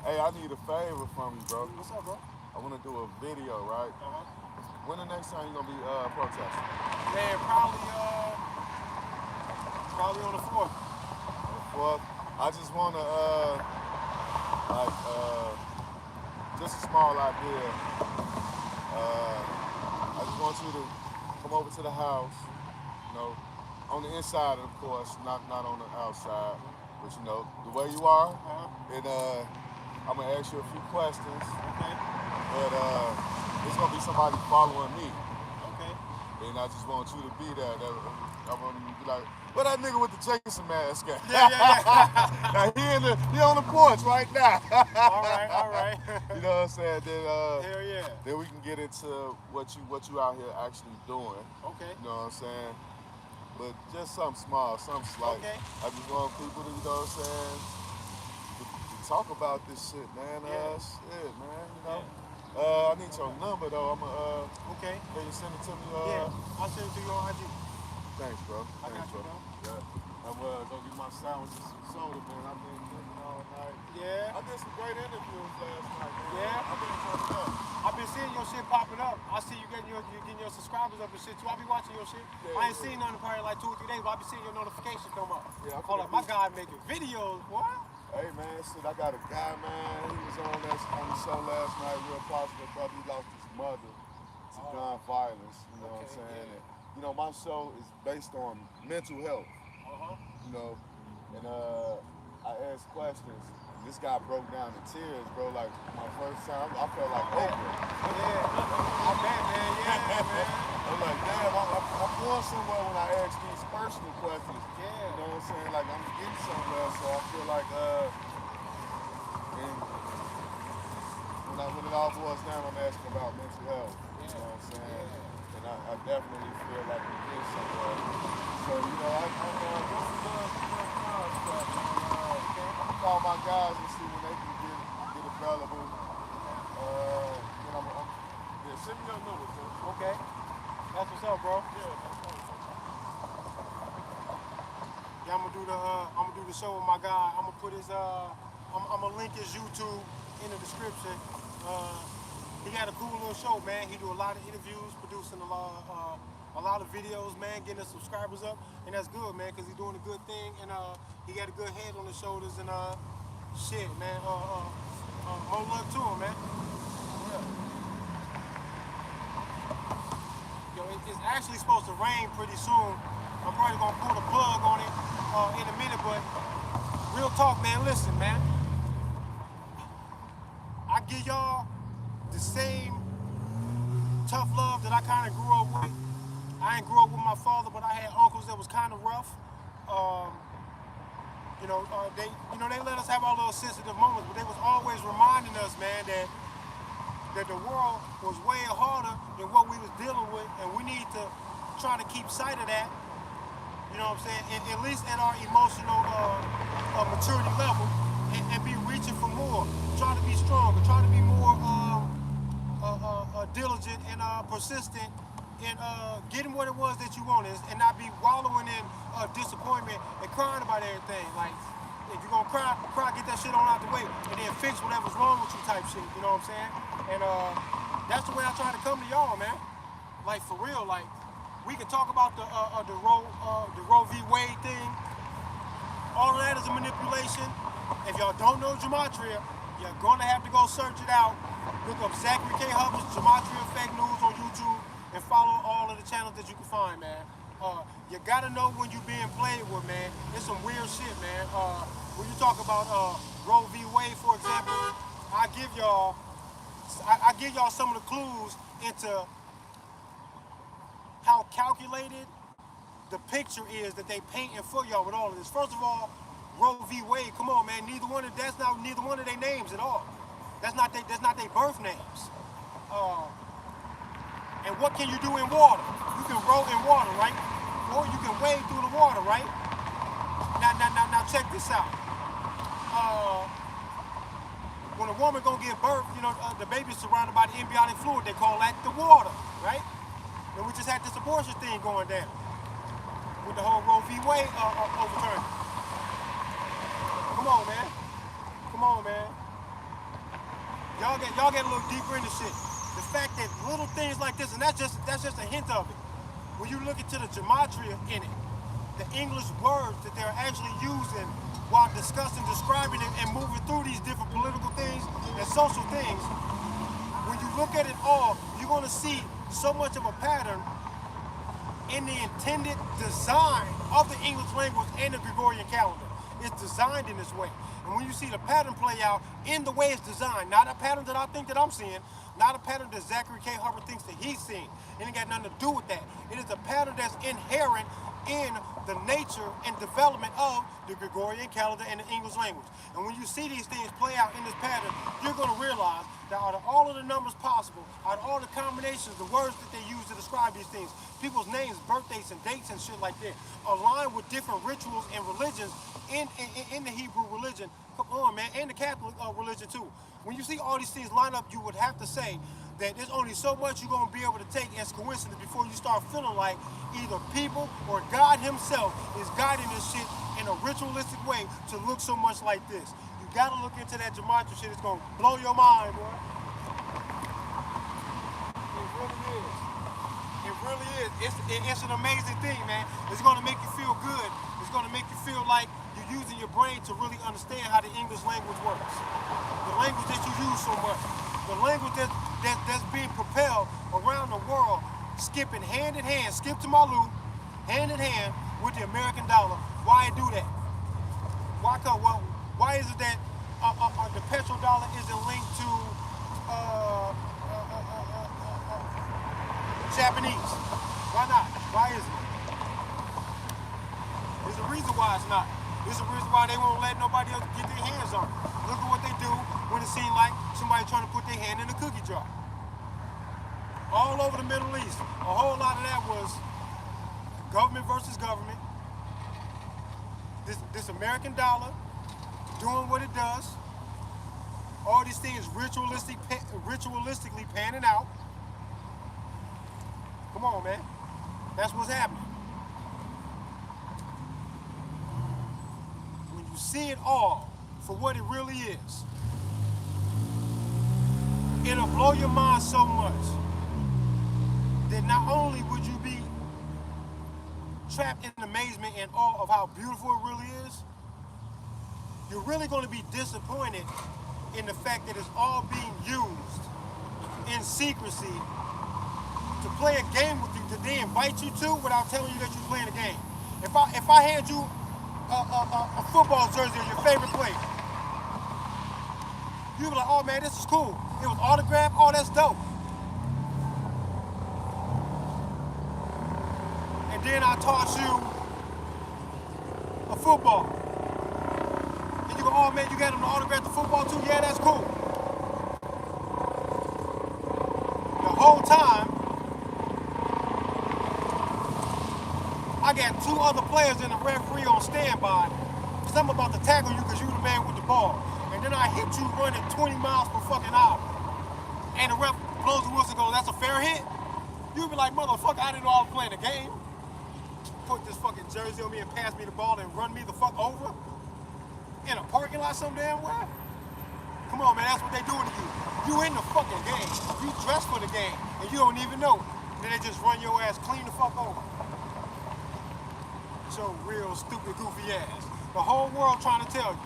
Hey, I need a favor from you, bro. What's up, bro? I want to do a video, right? When the next time you gonna be protesting? Man, probably on the 4th. Well, I just want to, just a small idea. I just want you to come over to the house, you know, on the inside, of course, not on the outside, but you know, the way you are, and I'm gonna ask you a few questions, Okay. but it's gonna be somebody following me, Okay. and I just want you to be there. I want you to be like, where that nigga with the Jason mask at? Yeah. Now, he on the porch right now. All right. You know what I'm saying? Then, Hell yeah. then we can get into what you out here actually doing. Okay. You know what I'm saying? But just something small, something slight. Okay. I just want people to, you know what I'm saying, to talk about this shit, man. Yeah. Shit, man, you know. I need your number, though. Okay. Can you send it to me? Yeah. I'll send it to you on IG. Thanks, bro. I got you, bro. Yeah. I'm gonna get my sandwiches and soda, man. I've been looking all night. Yeah. I did some great interviews last night, man. Yeah. I've been turning up. I've been seeing your shit popping up. I see you getting your subscribers up and shit too. I be watching your shit. Yeah, I ain't seen none in probably like 2 or 3 days, but I be seeing your notification come up. Yeah, I Hold up, my guy making videos, boy. Hey, man, shit, I got a guy, man. He was on the show last night, real positive, brother. He lost his mother to gun violence, you know what I'm saying? Yeah. And, you know, my show is based on mental health, you know, and I ask questions this guy broke down in tears, bro. Like my first time, I felt like Oprah. Yeah, I bet, man. Yeah, man. I'm like, damn, I'm going somewhere when I ask these personal questions. Yeah. You know what I'm saying? Like I'm getting somewhere, so I feel like, and when it all boils down, I'm asking about mental health. You know what I'm saying? And I definitely feel like I'm getting somewhere. So, you know, I'm gonna call my guys and see when they can get available. Then send me your number, bro. Okay. That's what's up, bro. Yeah, I'm gonna do the show with my guy. I'm gonna put his I'm gonna link his YouTube in the description. He got a cool little show, man. He do a lot of interviews, producing a lot of videos, man, getting the subscribers up, and that's good, man, because he's doing a good thing, and he got a good head on his shoulders, and shit, man. More luck to him, man. Yo, it's actually supposed to rain pretty soon. I'm probably gonna pull the plug on it in a minute, but real talk, man. Listen, man. I give y'all the same tough love that I kind of grew up with. I ain't grew up with my father, but I had uncles that was kind of rough. They let us have our little sensitive moments, but they was always reminding us, man, that the world was way harder than what we was dealing with, and we need to try to keep sight of that. You know what I'm saying? At least at our emotional maturity level, and be reaching for more. Try to be stronger. Try to be more diligent and persistent in getting what it was that you wanted, and not be wallowing in disappointment and crying about everything. Like, if you're gonna cry, get that shit on out the way, and then fix whatever's wrong with you type shit. You know what I'm saying? And that's the way I try to come to y'all, man. Like, for real. Like, we can talk about the Roe v. Wade thing. All of that is a manipulation. If y'all don't know gematria, you're gonna have to go search it out. Look up Zachary K. Hubbard's Gematria Fake News on YouTube and follow all of the channels that you can find, man. You gotta know when you're being played with, man. It's some weird shit, man. When you talk about Roe v. Wade, for example, I give y'all some of the clues into how calculated the picture is that they painting for y'all with all of this. First of all, Roe v. Wade, come on, man. Neither one of their names at all. That's not their birth names. And what can you do in water? You can row in water, right? Or you can wade through the water, right? Now check this out. When a woman gonna give birth, the baby's surrounded by the embryonic fluid. They call that the water, right? And we just had this abortion thing going down with the whole Roe v. Wade overturn. Come on, man. Come on, man. Y'all get a little deeper into shit. The fact that little things like this, and that's just a hint of it. When you look into the gematria in it, the English words that they're actually using while discussing, describing it, and moving through these different political things and social things, when you look at it all, you're going to see so much of a pattern in the intended design of the English language and the Gregorian calendar. It's designed in this way. And when you see the pattern play out in the way it's designed, not a pattern that I think that I'm seeing, not a pattern that Zachary K. Hubbard thinks that he's seeing. It ain't got nothing to do with that. It is a pattern that's inherent in the nature and development of the Gregorian calendar and the English language. And when you see these things play out in this pattern, you're going to realize that out of all of the numbers possible, out of all the combinations, the words that they use to describe these things, people's names, birthdays, and dates and shit like that, align with different rituals and religions in the Hebrew religion. Come on, man, and the Catholic religion too. When you see all these things line up, you would have to say that there's only so much you're going to be able to take as coincidence before you start feeling like either people or God himself is guiding this shit in a ritualistic way to look so much like this. You got to look into that gematria shit. It's going to blow your mind, boy. It really is. It really is. It's an amazing thing, man. It's going to make you feel good. It's going to make you feel like you're using your brain to really understand how the English language works. The language that you use so much. The language that's being propelled around the world, skipping hand in hand, skip to my loop, hand in hand with the American dollar. Why do that? Why is it that the petrodollar isn't linked to Japanese? Why not? Why isn't it? There's a reason why it's not. There's a reason why they won't let nobody else get their hands on it. Look at what they do when it seems like somebody trying to put their hand in a cookie jar. All over the Middle East, a whole lot of that was government versus government. This American dollar doing what it does. All these things ritualistically panning out. Come on, man. That's what's happening. When you see it all for what it really is, it'll blow your mind so much that not only would you be trapped in amazement and awe of how beautiful it really is, you're really going to be disappointed in the fact that it's all being used in secrecy to play a game with you that they invite you to without telling you that you're playing a game. If I hand you a football jersey of your favorite player, you'd be like, oh man, this is cool. It was autographed, oh that's dope. And then I taught you a football. And you go, oh man, you got him to autograph the football too? Yeah, that's cool. The whole time, I got two other players and a referee on standby because I'm about to tackle you because you're the man with the ball. And then I hit you running 20 miles per fucking hour. And the ref blows the whistle and goes, that's a fair hit? You'd be like, motherfucker, I didn't know I was playing the game. Put this fucking jersey on me and pass me the ball and run me the fuck over? In a parking lot some damn way? Come on, man, that's what they doing to you. You in the fucking game. You dress for the game and you don't even know it. Then they just run your ass clean the fuck over. So real stupid goofy ass. The whole world trying to tell you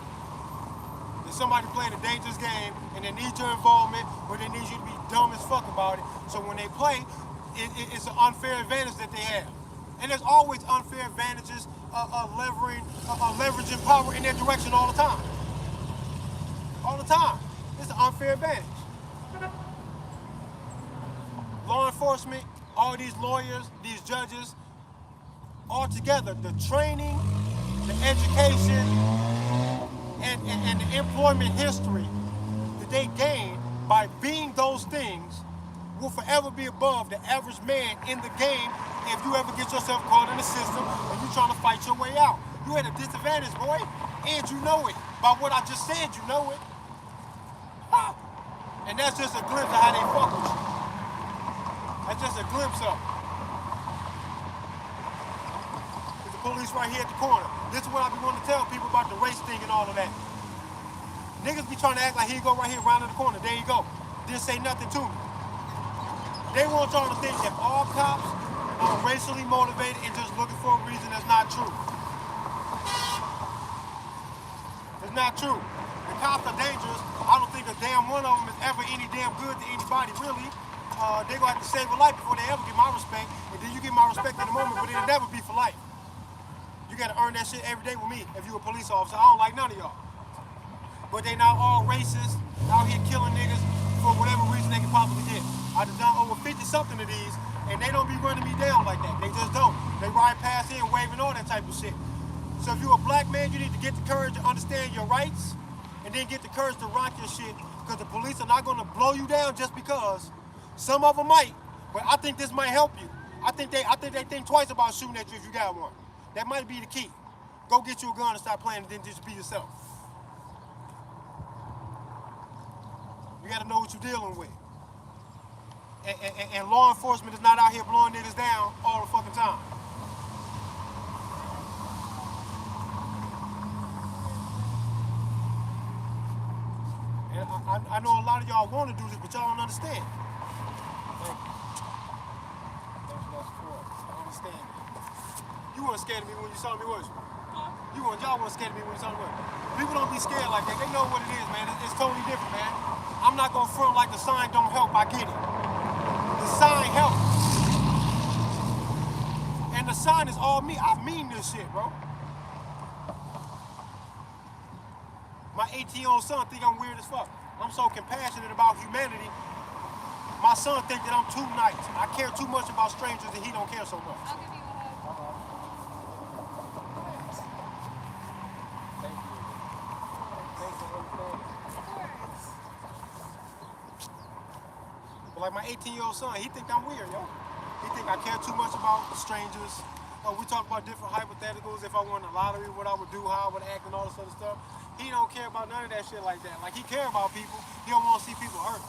that somebody playing a dangerous game and they need your involvement or they need you to be dumb as fuck about it. So when they play, it's an unfair advantage that they have. And there's always unfair advantages leveraging power in their direction all the time. All the time. It's an unfair advantage. Law enforcement, all these lawyers, these judges, all together, the training, the education, and the employment history that they gain by being those things will forever be above the average man in the game if you ever get yourself caught in the system and you're trying to fight your way out. You at a disadvantage, boy, and you know it. By what I just said, you know it. Ha! And that's just a glimpse of how they fuck with you. That's just a glimpse of it. The police right here at the corner. This is what I be wanting to tell people about the race thing and all of that. Niggas be trying to act like here you go right here, round in the corner. There you go. Didn't say nothing to me. They want y'all to think that all cops are racially motivated and just looking for a reason that's not true. It's not true. The cops are dangerous. I don't think a damn one of them is ever any damn good to anybody, really. They're going to have to save a life before they ever get my respect. And then you get my respect in the moment, but it'll never be for life. You got to earn that shit every day with me if you're a police officer. I don't like none of y'all. But they not all racist, out here killing niggas for whatever reason they can possibly get. I done over 50 something of these, and they don't be running me down like that. They just don't. They ride past here and waving all that type of shit. So if you're a black man, you need to get the courage to understand your rights, and then get the courage to rock your shit, because the police are not going to blow you down just because. Some of them might, but I think this might help you. I think they think twice about shooting at you if you got one. That might be the key. Go get you a gun and stop playing, and then just be yourself. You got to know what you're dealing with. And law enforcement is not out here blowing niggas down all the fucking time. And I know a lot of y'all want to do this, but y'all don't understand. That's cool. I understand. You weren't scared of me when you saw me, was you? Y'all weren't scared of me when you saw me, was you? People don't be scared like that. They know what it is, man. It's totally different, man. I'm not gonna front like the sign don't help. I get it. The sign helps. And the sign is all me. I mean this shit, bro. My 18-year-old son think I'm weird as fuck. I'm so compassionate about humanity. My son think that I'm too nice. I care too much about strangers and he don't care so much. I'll give you a hug. Thank you. Thanks for understanding. But like my 18-year-old son, he think I'm weird, yo. He think I care too much about strangers. We talk about different hypotheticals. If I won the lottery, what I would do, how I would act, and all this other stuff. He don't care about none of that shit like that. Like, he care about people. He don't want to see people hurt.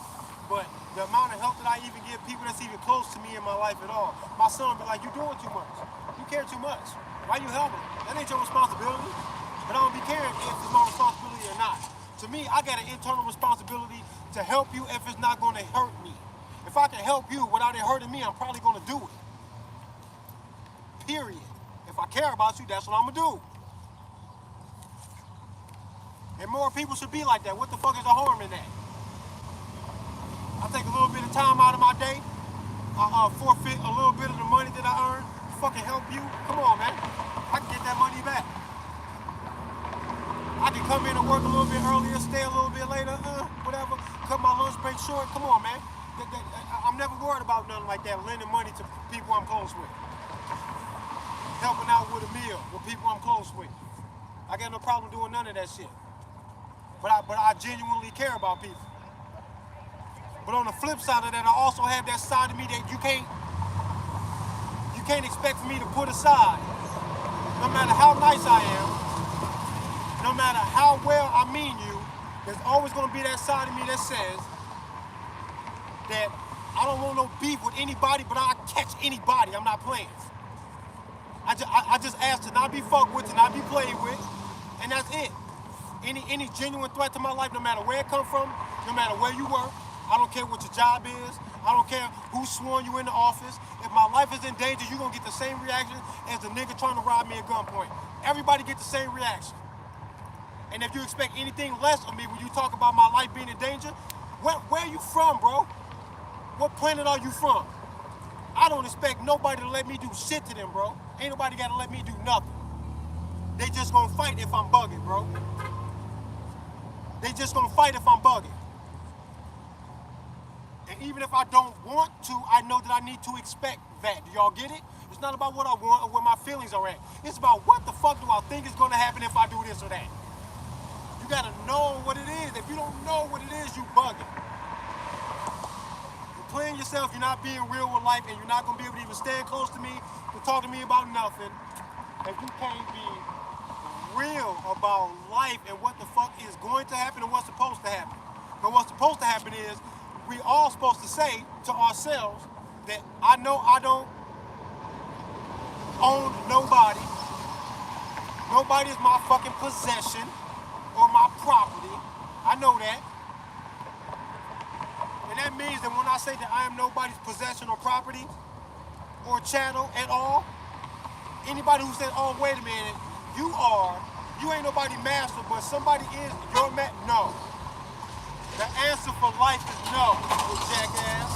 But the amount of help that I even give people that's even close to me in my life at all, my son be like, you doing too much. You care too much. Why you helping? That ain't your responsibility. But I don't be caring if it's my responsibility or not. To me, I got an internal responsibility to help you if it's not going to hurt me. If I can help you without it hurting me, I'm probably going to do it. Period. If I care about you, that's what I'm going to do. And more people should be like that. What the fuck is the harm in that? I take a little bit of time out of my day. I forfeit a little bit of the money that I earn to fucking help you. Come on, man. I can get that money back. I can come in and work a little bit earlier, stay a little bit later, whatever. Cut my lunch break short. Come on, man. I'm never worried about nothing like that. Lending money to people I'm close with. Helping out with a meal with people I'm close with. I got no problem doing none of that shit. But I genuinely care about people. But on the flip side of that, I also have that side of me that you can't expect me to put aside. No matter how nice I am, no matter how well I mean you, there's always going to be that side of me that says that I don't want no beef with anybody, but I'll catch anybody. I'm not playing. I just ask to not be fucked with, to not be played with, and that's it. Any genuine threat to my life, no matter where it come from, no matter where you work, I don't care what your job is, I don't care who's sworn you in the office. If my life is in danger, you're gonna get the same reaction as the nigga trying to rob me at gunpoint. Everybody get the same reaction. And if you expect anything less of me when you talk about my life being in danger, where are you from, bro? What planet are you from? I don't expect nobody to let me do shit to them, bro. Ain't nobody gotta let me do nothing. They just gonna fight if I'm bugging, bro. They just gonna fight if I'm bugging. And even if I don't want to, I know that I need to expect that. Do y'all get it? It's not about what I want or where my feelings are at. It's about what the fuck do I think is gonna happen if I do this or that. You gotta know what it is. If you don't know what it is, you bugging. You're playing yourself, you're not being real with life, and you're not gonna be able to even stand close to me to talk to me about nothing if you can't be real about life and what the fuck is going to happen and what's supposed to happen. But what's supposed to happen is we all supposed to say to ourselves that I know I don't own nobody. Nobody is my fucking possession or my property. I know that. And that means that when I say that I am nobody's possession or property or chattel at all, anybody who says, oh, wait a minute, you ain't nobody's master, but somebody is your man. No. The answer for life is no, you jackass.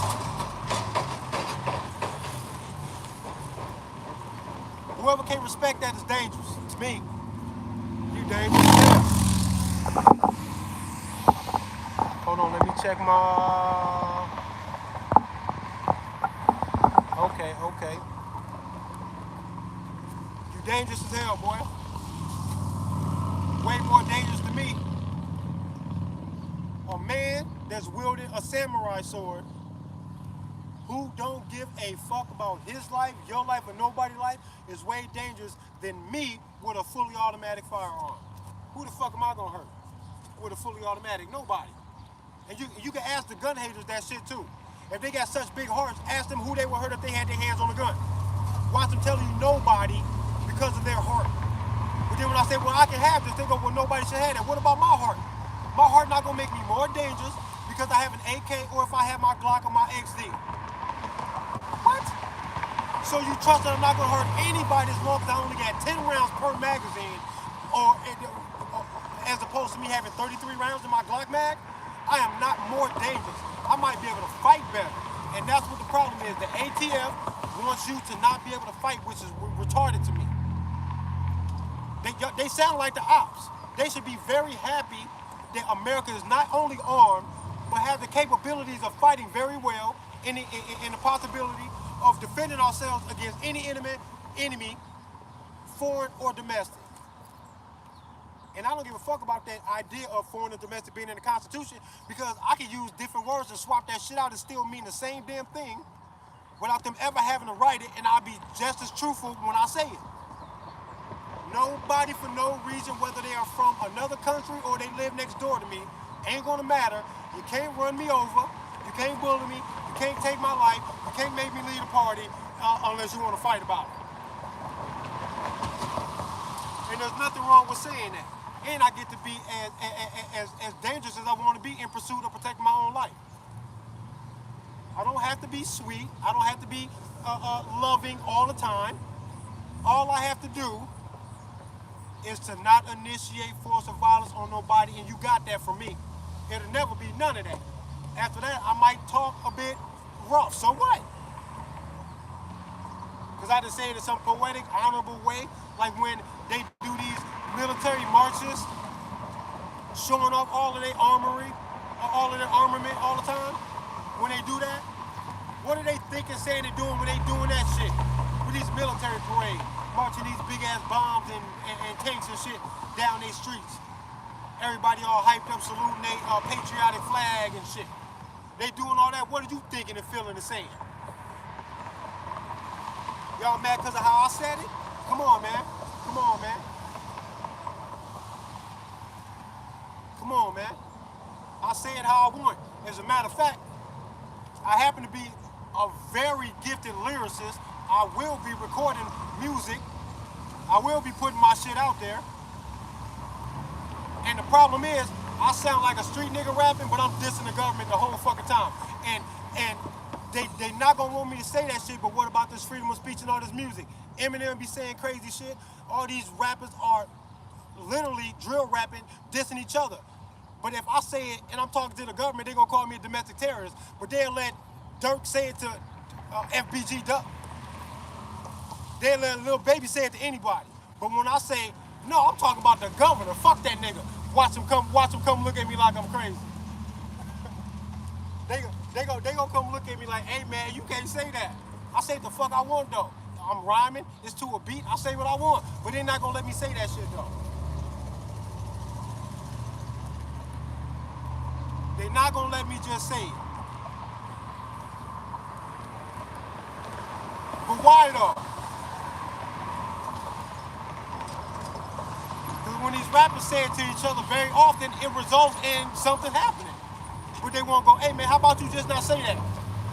Whoever can't respect that is dangerous. It's me. You dangerous. Hold on, let me check my... Okay. You dangerous as hell, boy. Way more dangerous than me. A man that's wielding a samurai sword who don't give a fuck about his life, your life, or nobody's life is way dangerous than me with a fully automatic firearm. Who the fuck am I gonna hurt with a fully automatic? Nobody. And you can ask the gun haters that shit too. If they got such big hearts, ask them who they would hurt if they had their hands on a gun. Watch them telling you nobody because of their heart. But then when I say, well, I can have this, they go, well, nobody should have that. What about my heart? My heart not gonna make me more dangerous because I have an AK or if I have my Glock or my XD. What? So you trust that I'm not gonna hurt anybody as long as I only got 10 rounds per magazine, or as opposed to me having 33 rounds in my Glock mag? I am not more dangerous. I might be able to fight better. And that's what the problem is. The ATF wants you to not be able to fight, which is retarded to me. They sound like the ops. They should be very happy that America is not only armed, but has the capabilities of fighting very well in the possibility of defending ourselves against any enemy, foreign or domestic. And I don't give a fuck about that idea of foreign and domestic being in the Constitution, because I can use different words and swap that shit out and still mean the same damn thing without them ever having to write it, and I'll be just as truthful when I say it. Nobody, for no reason, whether they are from another country or they live next door to me, ain't gonna matter. You can't run me over, you can't bully me, you can't take my life, you can't make me leave the party unless you want to fight about it. And there's nothing wrong with saying that. And I get to be as dangerous as I want to be in pursuit of protecting my own life. I don't have to be sweet. I don't have to be loving all the time. All I have to do is to not initiate force or violence on nobody, and you got that from me. It'll never be none of that. After that, I might talk a bit rough. So what? Because I just say it in some poetic, honorable way, like when they do these military marches, showing off all of their armory, all of their armament all the time. When they do that, what are they thinking, saying they're doing when they doing that shit? With these military parades, marching these big ass bombs and tanks and shit down their streets. Everybody all hyped up, saluting their patriotic flag and shit. They doing all that. What are you thinking and feeling and saying? Y'all mad because of how I said it? Come on, man. Come on, man. Come on, man. I say it how I want. As a matter of fact, I happen to be a very gifted lyricist. I will be recording music. I will be putting my shit out there. And the problem is, I sound like a street nigga rapping, but I'm dissing the government the whole fucking time. And they not gonna want me to say that shit, but what about this freedom of speech and all this music? Eminem be saying crazy shit. All these rappers are literally drill rapping, dissing each other. But if I say it and I'm talking to the government, they're gonna call me a domestic terrorist. But they'll let Dirk say it to FBG Duck. They'll let Lil Baby say it to anybody. But when I say, no, I'm talking about the governor, fuck that nigga. Watch him come look at me like I'm crazy. They gonna come look at me like, hey man, you can't say that. I say what the fuck I want though. I'm rhyming, it's to a beat, I say what I want. But they're not gonna let me say that shit though. They're not gonna let me just say it. But why though? Because when these rappers say it to each other very often, it results in something happening. But they won't go, hey man, how about you just not say that?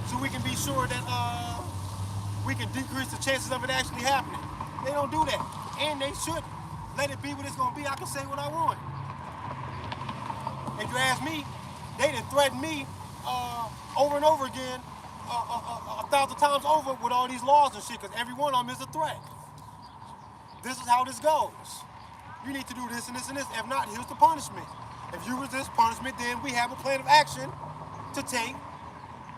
So we can be sure that we can decrease the chances of it actually happening. They don't do that. And they shouldn't. Let it be what it's gonna be. I can say what I want. If you ask me, they done threatened me over and over again, 1,000 times over with all these laws and shit, because every one of them is a threat. This is how this goes. You need to do this and this and this. If not, here's the punishment. If you resist punishment, then we have a plan of action to take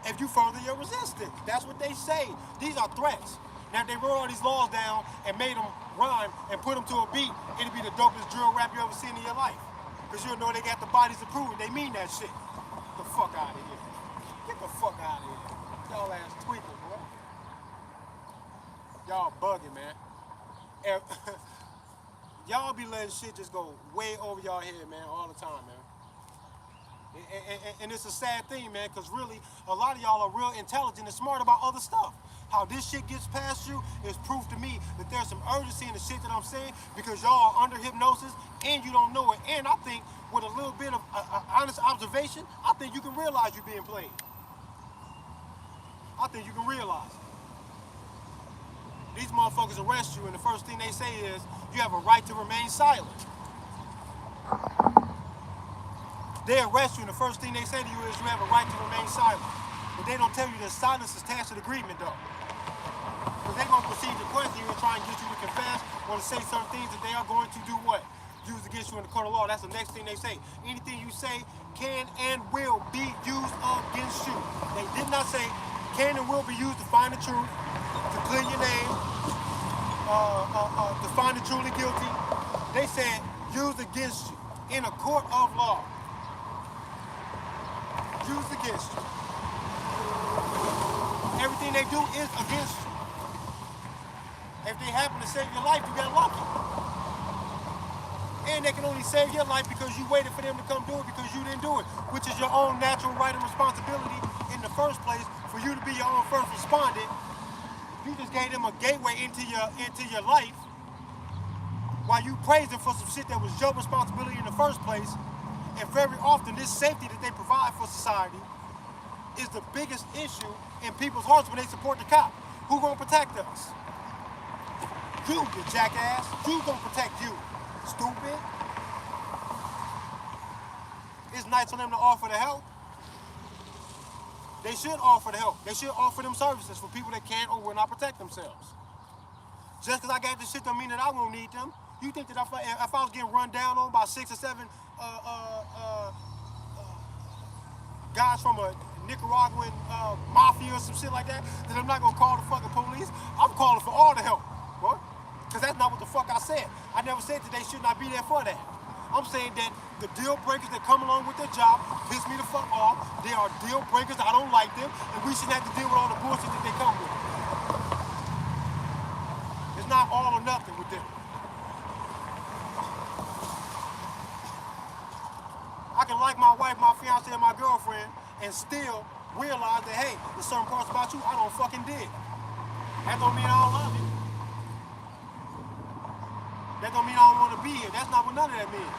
if you further your resistance. That's what they say. These are threats. Now, if they wrote all these laws down and made them rhyme and put them to a beat, it'd be the dopest drill rap you ever seen in your life. Because you'll know they got the bodies to prove it. They mean that shit. Get the fuck out of here. Get the fuck out of here. Y'all ass tweaking, boy. Y'all bugging, man. Y'all be letting shit just go way over y'all head, man, all the time, man. And it's a sad thing, man, because really, a lot of y'all are real intelligent and smart about other stuff. How this shit gets past you is proof to me that there's some urgency in the shit that I'm saying, because y'all are under hypnosis and you don't know it. And I think with a little bit of honest observation, I think you can realize you're being played. I think you can realize it. These motherfuckers arrest you and the first thing they say is, you have a right to remain silent. They arrest you and the first thing they say to you is you have a right to remain silent. But they don't tell you that silence is tacit agreement though. Because they're going to proceed to question you and try and get you to confess or to say certain things that they are going to do what? Use against you in the court of law. That's the next thing they say. Anything you say can and will be used against you. They did not say can and will be used to find the truth, to clear your name, to find the truly guilty. They said used against you in a court of law. used against you. Everything they do is against you. If they happen to save your life, you got lucky. And they can only save your life because you waited for them to come do it because you didn't do it, which is your own natural right and responsibility in the first place for you to be your own first respondent. You just gave them a gateway into your life while you praised them for some shit that was your responsibility in the first place. And very often, this safety that they provide for society is the biggest issue in people's hearts when they support the cop. Who gonna protect us? You jackass. Who's gonna protect you? Stupid. It's nice for them to offer the help. They should offer the help. They should offer them services for people that can't or will not protect themselves. Just because I got this shit don't mean that I won't need them. You think that if I was getting run down on by 6 or 7 guys from a Nicaraguan mafia or some shit like that, then I'm not gonna call the fucking police. I'm calling for all the help. What? Because that's not what the fuck I said. I never said that they should not be there for that. I'm saying that the deal breakers that come along with their job piss me the fuck off. They are deal breakers. I don't like them. And we shouldn't have to deal with all the bullshit that they come with. It's not all or nothing with them. I can like my wife, my fiance, and my girlfriend and still realize that, hey, there's certain parts about you I don't fucking dig. That don't mean I don't love you. That don't mean I don't want to be here. That's not what none of that means.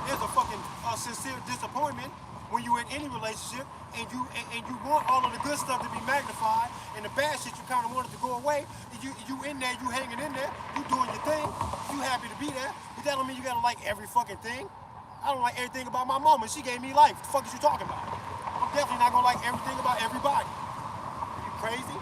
There's a fucking sincere disappointment when you're in any relationship and you want all of the good stuff to be magnified and the bad shit you kind of want it to go away. You in there, you hanging in there, you doing your thing, you happy to be there. But that don't mean you gotta like every fucking thing. I don't like everything about my mama. She gave me life. What the fuck is you talking about? I'm definitely not gonna like everything about everybody. Are you crazy?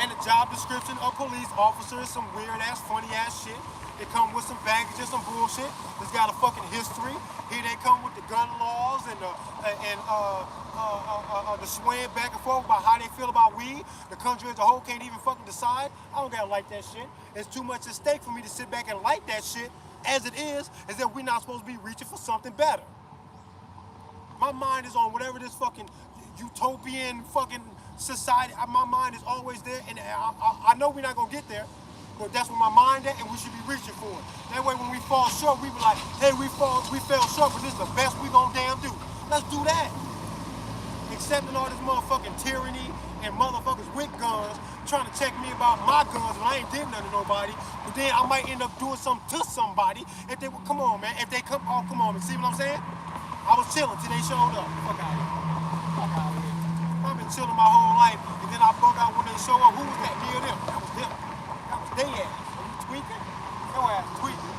And the job description of police officer is some weird ass, funny ass shit. They come with some baggage and some bullshit. It's got a fucking history. Here they come with the gun laws and the swaying back and forth about how they feel about weed. The country as a whole can't even fucking decide. I don't gotta like that shit. It's too much at stake for me to sit back and like that shit. As it is that we're not supposed to be reaching for something better. My mind is on whatever this fucking utopian fucking society. My mind is always there, and I know we're not gonna get there, but that's where my mind at, and we should be reaching for it. That way, when we fall short, we be like, hey, we fell short, but this is the best we gonna damn do. Let's do that. Accepting all this motherfucking tyranny and motherfuckers with guns trying to check me about my guns when I ain't did nothing to nobody. But then I might end up doing something to somebody if they come on, man. If they come on, see what I'm saying? I was chilling till they showed up. Fuck out of here. Fuck out of here. I've been chilling my whole life, and then I broke out when they show up. Who was that? Me or them? That was them. That was they ass. Are you tweaking? Your ass tweaking.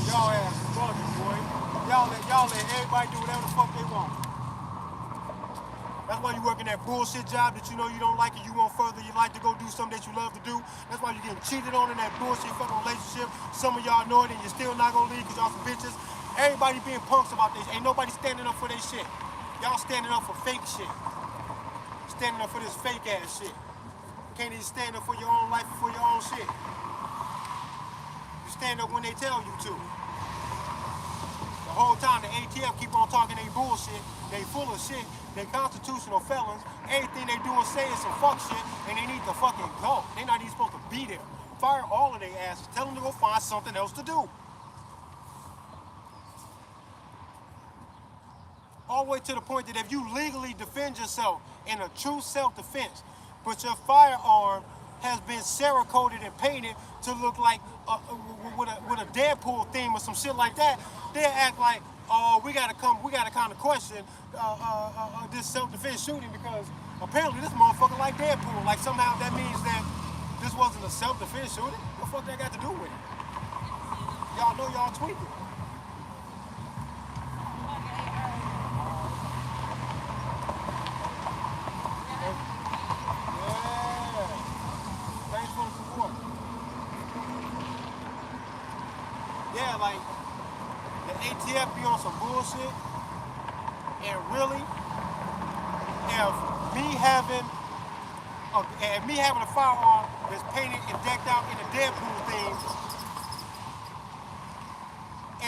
Y'all ass bugging, boy. Y'all let everybody do whatever the fuck they want. That's why you working that bullshit job that you know you don't like and you want further your life to go do something that you love to do. That's why you're getting cheated on in that bullshit fucking relationship. Some of y'all know it and you're still not gonna leave because y'all some bitches. Everybody being punks about this. Ain't nobody standing up for their shit. Y'all standing up for fake shit. Standing up for this fake ass shit. Can't even stand up for your own life and for your own shit. You stand up when they tell you to. The whole time the ATF keep on talking they bullshit. They full of shit. They constitutional felons. Everything they do and say is some fuck shit, and they need to fucking go. They not even supposed to be there. Fire all of their asses. Tell them to go find something else to do. All the way to the point that if you legally defend yourself in a true self-defense, but your firearm has been Cerakoted and painted to look like with a Deadpool theme or some shit like that, they act like, oh, we gotta kind of question this self-defense shooting because apparently this motherfucker like Deadpool. Like somehow that means that this wasn't a self-defense shooting. What the fuck that got to do with it? Y'all know y'all tweaking. Yeah, like the ATF be on some bullshit, and really, if me having a firearm that's painted and decked out in a Deadpool theme,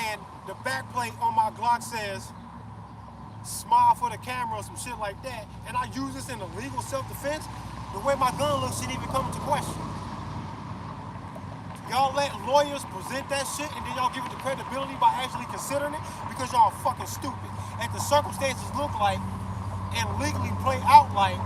and the back plate on my Glock says, smile for the camera or some shit like that, and I use this in illegal self-defense, the way my gun looks shouldn't even come into question. Y'all let lawyers present that shit and then y'all give it the credibility by actually considering it because y'all are fucking stupid. And the circumstances look like and legally play out like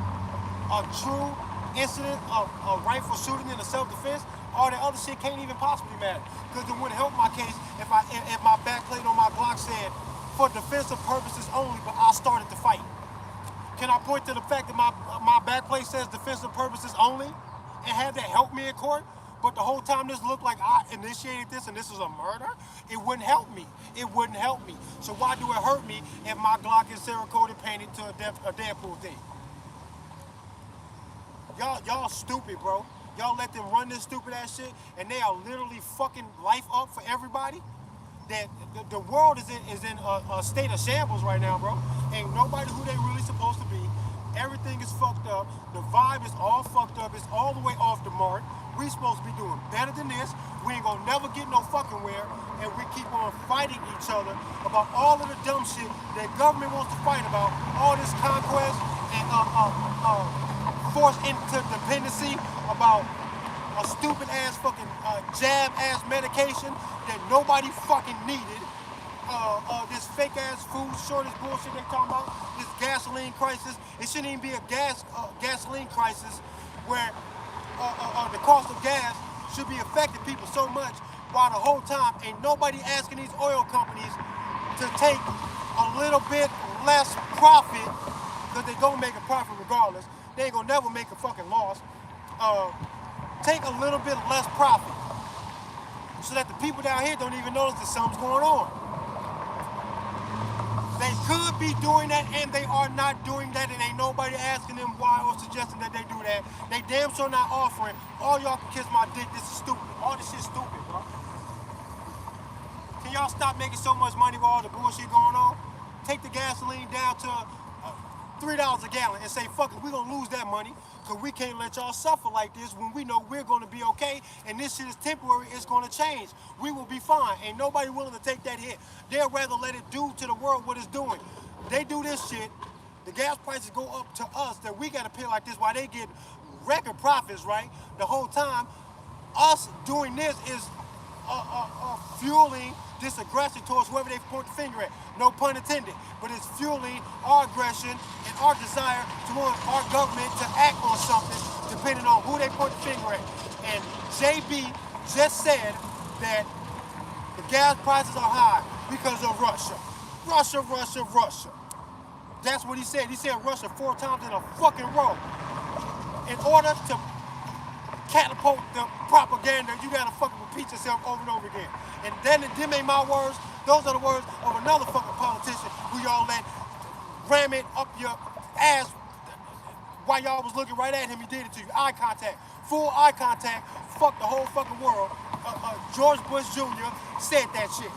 a true incident of a rifle shooting in a self-defense, all that other shit can't even possibly matter. Because it wouldn't help my case if my backplate on my Glock said, for defensive purposes only, but I started the fight. Can I point to the fact that my backplate says defensive purposes only and have that help me in court? But the whole time this looked like I initiated this and this is a murder, it wouldn't help me. It wouldn't help me. So why do it hurt me if my Glock is Cerakoted painted to a Deadpool thing? Y'all stupid, bro. Y'all let them run this stupid ass shit and they are literally fucking life up for everybody. That the world is in a state of shambles right now, bro. Ain't nobody who they really supposed to be. Everything is fucked up. The vibe is all fucked up. It's all the way off the mark. We supposed to be doing better than this. We ain't gonna never get no fucking where, and we keep on fighting each other about all of the dumb shit that government wants to fight about. All this conquest and forced interdependency about a stupid ass fucking jab ass medication that nobody fucking needed. This fake ass food shortage bullshit they talking about. This gasoline crisis. It shouldn't even be a gasoline crisis where the cost of gas should be affecting people so much, while the whole time ain't nobody asking these oil companies to take a little bit less profit, because they gonna make a profit regardless. They ain't gonna never make a fucking loss. Take a little bit less profit so that the people down here don't even notice that something's going on. They could be doing that and they are not doing that, and ain't nobody asking them why or suggesting that they do that. They damn sure not offering. All y'all can kiss my dick, this is stupid. All this shit's stupid, bro. Can y'all stop making so much money with all the bullshit going on? Take the gasoline down to $3 a gallon and say, fuck it, we're gonna lose that money because we can't let y'all suffer like this when we know we're gonna be okay and this shit is temporary, it's gonna change. We will be fine. Ain't nobody willing to take that hit. They'll rather let it do to the world what it's doing. They do this shit, the gas prices go up to us that we gotta pay like this while they get record profits, right? The whole time, us doing this is fueling this aggression towards whoever they point the finger at. No pun intended. But it's fueling our aggression and our desire to want our government to act on something depending on who they point the finger at. And JB just said that the gas prices are high because of Russia. Russia. That's what he said. He said Russia 4 times in a fucking row. In order to catapult the propaganda, you gotta fucking repeat yourself over and over again. And then them ain't my words, those are the words of another fucking politician who y'all let ram it up your ass while y'all was looking right at him. He did it to you. Eye contact. Full eye contact. Fuck the whole fucking world. George Bush Jr. said that shit.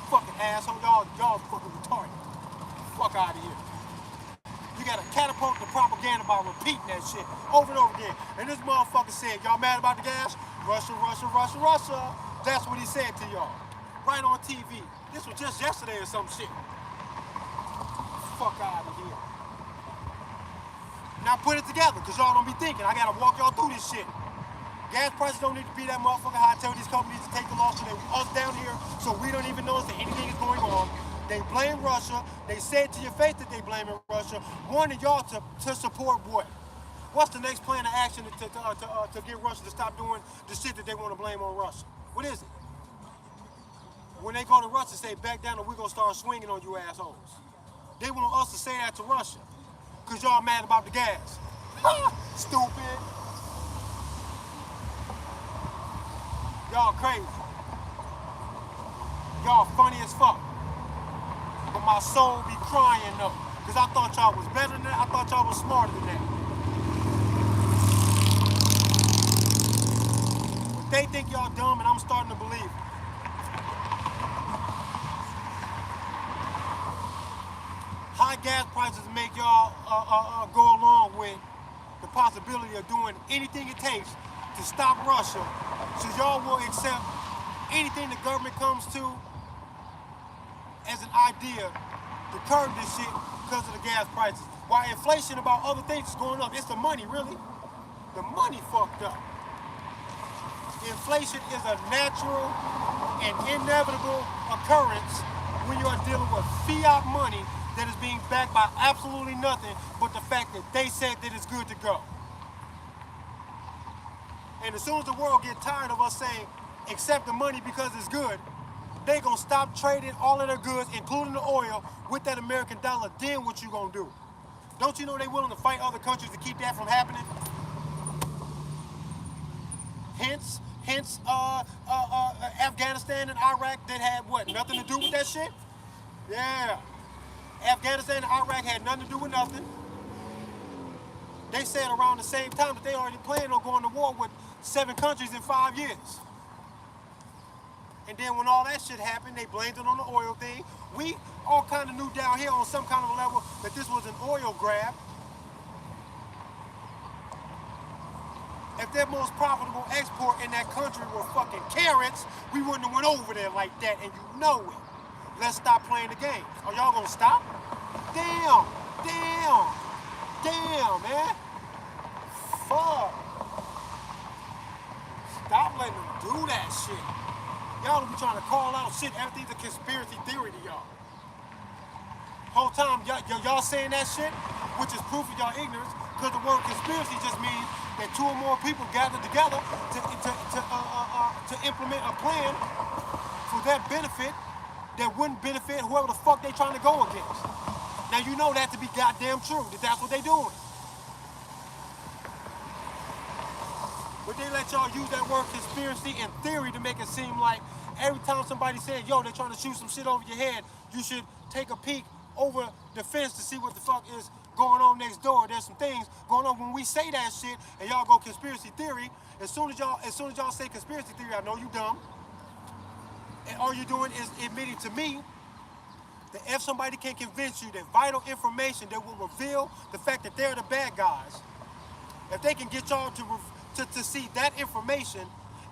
Fucking asshole. Y'all fucking retarded. Fuck out of here. You gotta catapult the propaganda by repeating that shit over and over again. And this motherfucker said, y'all mad about the gas? Russia. That's what he said to y'all. Right on TV. This was just yesterday or some shit. Fuck out of here. Now put it together, because y'all don't be thinking. I gotta walk y'all through this shit. Gas prices don't need to be that motherfucking high. I tell these companies to take the loss so that us down here, so we don't even notice that anything is going on. They blame Russia. They say it to your face that they blaming Russia. Wanting y'all to support what? What's the next plan of action to get Russia to stop doing the shit that they want to blame on Russia? What is it? When they go to Russia, say back down or we're going to start swinging on you assholes. They want us to say that to Russia because y'all mad about the gas. Stupid. Y'all crazy. Y'all funny as fuck. But my soul be crying though, because I thought y'all was better than that. I thought y'all was smarter than that. But they think y'all dumb, and I'm starting to believe it. High gas prices make y'all go along with the possibility of doing anything it takes to stop Russia, so y'all will accept anything the government comes to as an idea to curb this shit because of the gas prices. While inflation about other things is going up, it's the money, really. The money fucked up. Inflation is a natural and inevitable occurrence when you are dealing with fiat money that is being backed by absolutely nothing but the fact that they said that it's good to go. And as soon as the world gets tired of us saying, accept the money because it's good, they gonna stop trading all of their goods, including the oil, with that American dollar. Then what you gonna do? Don't you know they willing to fight other countries to keep that from happening? Hence, Afghanistan and Iraq that had what? Nothing to do with that shit? Yeah. Afghanistan and Iraq had nothing to do with nothing. They said around the same time that they already planned on going to war with 7 countries in 5 years. And then when all that shit happened, they blamed it on the oil thing. We all kind of knew down here on some kind of a level that this was an oil grab. If their most profitable export in that country were fucking carrots, we wouldn't have went over there like that, and you know it. Let's stop playing the game. Are y'all gonna stop? Damn, man. Fuck. Stop letting them do that shit. Y'all be trying to call out shit, everything's a conspiracy theory to y'all. Whole time, y'all saying that shit, which is proof of y'all ignorance, because the word conspiracy just means that 2 or more people gathered together to implement a plan for their benefit that wouldn't benefit whoever the fuck they trying to go against. Now you know that to be goddamn true, that that's what they doing. But they let y'all use that word conspiracy and theory to make it seem like every time somebody said, yo, they're trying to shoot some shit over your head, you should take a peek over the fence to see what the fuck is going on next door. There's some things going on. When we say that shit and y'all go conspiracy theory, as soon as y'all say conspiracy theory, I know you dumb. And all you're doing is admitting to me that if somebody can convince you that vital information that will reveal the fact that they're the bad guys, if they can get y'all to see that information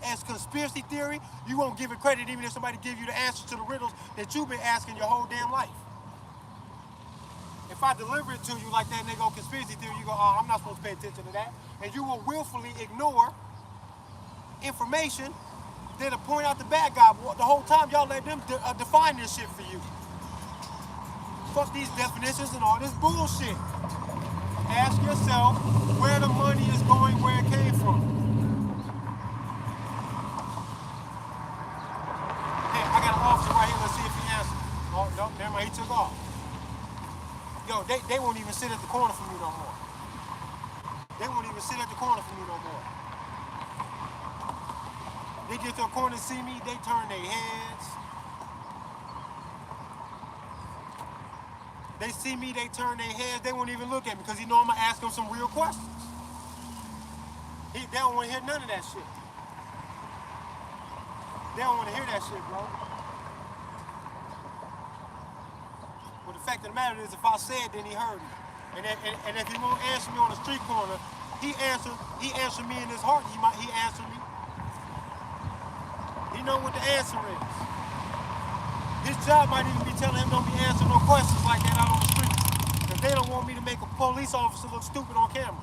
as conspiracy theory, you won't give it credit even if somebody gives you the answers to the riddles that you've been asking your whole damn life. If I deliver it to you like that and they go conspiracy theory, you go, oh, I'm not supposed to pay attention to that. And you will willfully ignore information that'll point out the bad guy. The whole time y'all let them define this shit for you. Fuck these definitions and all this bullshit. Ask yourself where the money is going, where it came from. Hey, I got an officer right here. Let's see if he answers. Oh, no, never mind, he took off. Yo, they won't even sit at the corner for me no more. They won't even sit at the corner for me no more. They get to a corner and see me, they turn their heads. They see me, they turn their heads, they won't even look at me because you know I'm going to ask them some real questions. They don't want to hear none of that shit. They don't want to hear that shit, bro. But the fact of the matter is, if I said, then he heard me. And if he won't answer me on the street corner, he answered me in his heart. He answered me. He know what the answer is. His job might even be telling him don't be answering no questions like that out on the street. Because they don't want me to make a police officer look stupid on camera.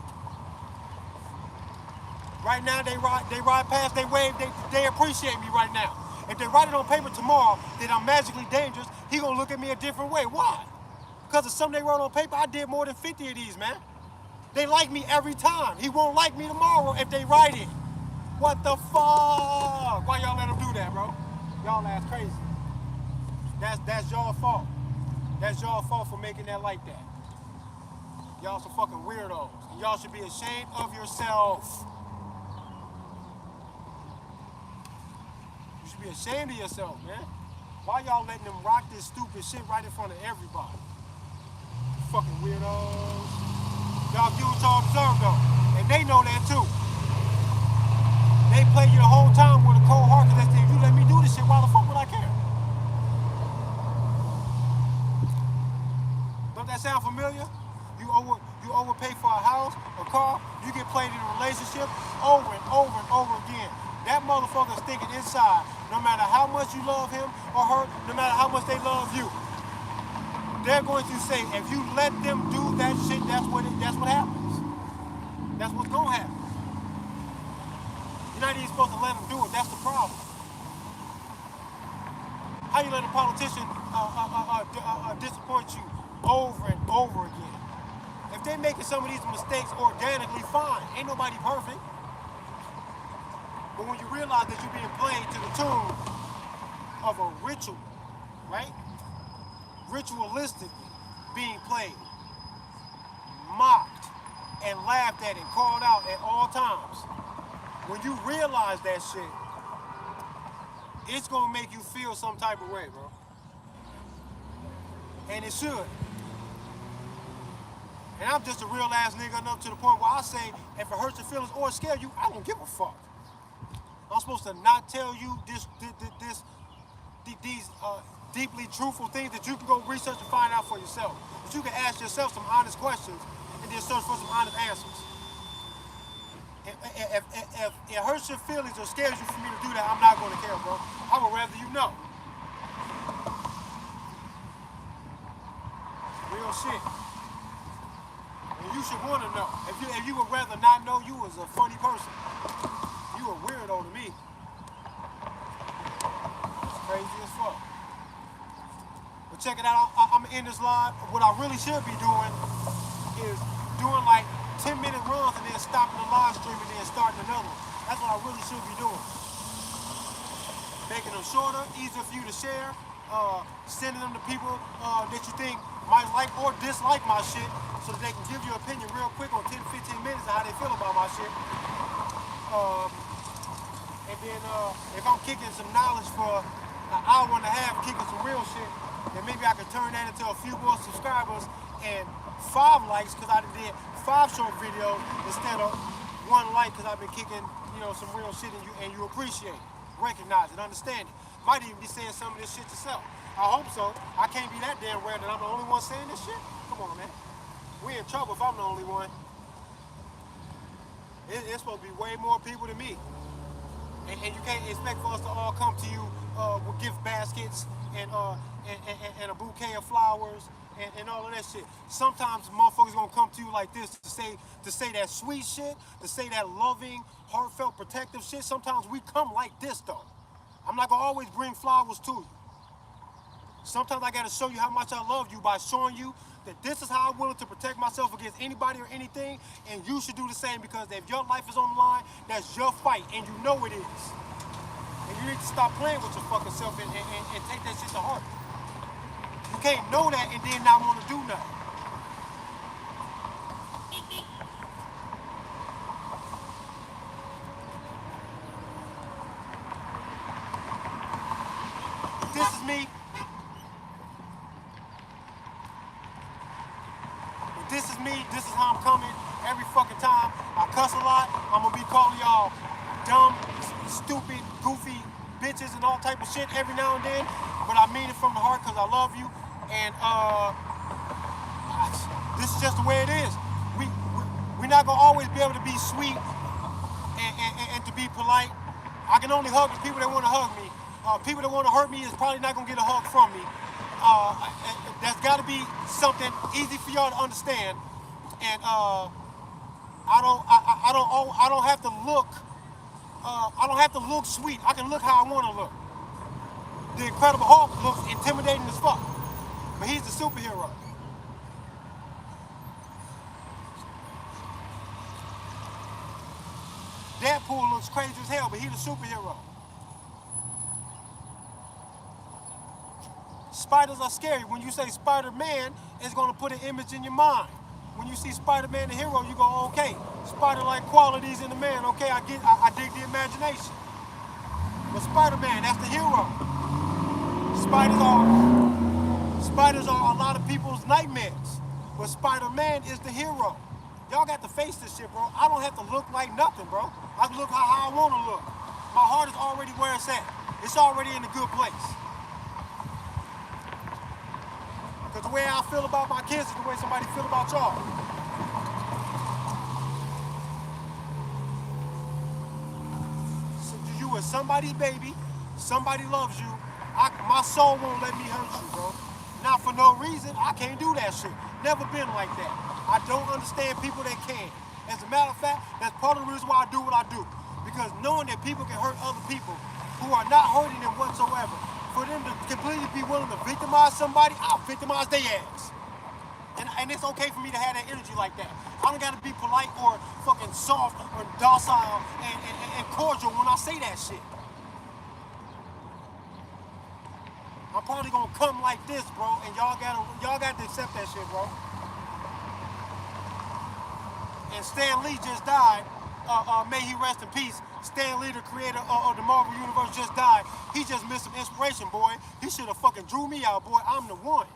Right now they ride past, they wave, they appreciate me right now. If they write it on paper tomorrow that I'm magically dangerous, he gonna look at me a different way. Why? Because of something they wrote on paper, I did more than 50 of these, man. They like me every time. He won't like me tomorrow if they write it. What the fuck? Why y'all let them do that, bro? Y'all ass crazy. That's y'all fault. That's y'all fault for making that like that. Y'all some fucking weirdos. And y'all should be ashamed of yourself. You should be ashamed of yourself, man. Why y'all letting them rock this stupid shit right in front of everybody? Fucking weirdos. Y'all do what y'all observe though. And they know that too. They play you the whole time with a cold heart because they say, if you let me do this shit, why the fuck would I care? Don't that sound familiar? You overpay for a house, a car, you get played in a relationship over and over and over again. That motherfucker's thinking inside, no matter how much you love him or her, no matter how much they love you, they're going to say, if you let them do that shit, that's what happens. That's what's gonna happen. You're not even supposed to let them do it. That's the problem. How you let a politician disappoint you over and over again? If they're making some of these mistakes organically, fine. Ain't nobody perfect. But when you realize that you're being played to the tune of a ritual, right? Ritualistically being played, mocked, and laughed at and called out at all times. When you realize that shit, it's gonna make you feel some type of way, bro. And it should. And I'm just a real ass nigga enough to the point where I say, if it hurts your feelings or scare you, I don't give a fuck. I'm supposed to not tell you these deeply truthful things that you can go research and find out for yourself. That you can ask yourself some honest questions and then search for some honest answers. If it hurts your feelings or scares you for me to do that, I'm not going to care, bro. I would rather you know. Real shit. And you should want to know. If you would rather not know, you was a funny person. You a weirdo to me. It's crazy as fuck. But check it out. I'm going to end this live. What I really should be doing is doing like 10-minute runs and then stopping the live stream and then starting another one. That's what I really should be doing. Making them shorter, easier for you to share, sending them to people that you think might like or dislike my shit so that they can give you an opinion real quick on 10-15 minutes of how they feel about my shit. And then if I'm kicking some knowledge for an hour and a half, kicking some real shit, then maybe I could turn that into a few more subscribers and 5 likes because I did 5 short videos instead of 1 like because I've been kicking, some real shit and you appreciate it, recognize it, understand it. Might even be saying some of this shit yourself. I hope so. I can't be that damn rare that I'm the only one saying this shit. Come on, man. We in trouble if I'm the only one. It's supposed to be way more people than me. And you can't expect for us to all come to you with gift baskets and a bouquet of flowers and all of that shit. Sometimes motherfuckers gonna come to you like this to say that sweet shit, to say that loving, heartfelt, protective shit. Sometimes we come like this though. I'm not gonna always bring flowers to you. Sometimes I gotta show you how much I love you by showing you that this is how I'm willing to protect myself against anybody or anything, and you should do the same because if your life is on the line, that's your fight, and you know it is. And you need to stop playing with your fucking self and take that shit to heart. You can't know that and then not want to do nothing. This is me. This is me. This is how I'm coming every fucking time. I cuss a lot. I'm gonna be calling y'all dumb, stupid, goofy bitches and all type of shit every now and then. But I mean it from the heart because I love you. And this is just the way it is. We're not gonna always be able to be sweet and to be polite. I can only hug the people that want to hug me. People that want to hurt me is probably not gonna get a hug from me. That's got to be something easy for y'all to understand. And I don't have to look. I don't have to look sweet. I can look how I want to look. The Incredible Hulk looks intimidating as fuck, but he's the superhero. Deadpool looks crazy as hell, but he's the superhero. Spiders are scary. When you say Spider-Man, it's going to put an image in your mind. When you see Spider-Man the hero, you go, okay, spider-like qualities in the man. Okay, I dig the imagination. But Spider-Man, that's the hero. Spiders are a lot of people's nightmares. But Spider-Man is the hero. Y'all got to face this shit, bro. I don't have to look like nothing, bro. I can look how I want to look. My heart is already where it's at. It's already in a good place. Because the way I feel about my kids is the way somebody feel about y'all. So you are somebody's baby. Somebody loves you. My soul won't let me hurt you, bro. Not for no reason. I can't do that shit. Never been like that. I don't understand people that can. As a matter of fact, that's part of the reason why I do what I do. Because knowing that people can hurt other people who are not hurting them whatsoever, for them to completely be willing to victimize somebody, I'll victimize their ass. And it's okay for me to have that energy like that. I don't gotta be polite or fucking soft or docile and cordial when I say that shit. I'm probably gonna come like this, bro, and y'all gotta accept that shit, bro. And Stan Lee just died. May he rest in peace. Stan Lee, the creator of the Marvel Universe, just died. He just missed some inspiration, boy. He should have fucking drew me out, boy. I'm the one.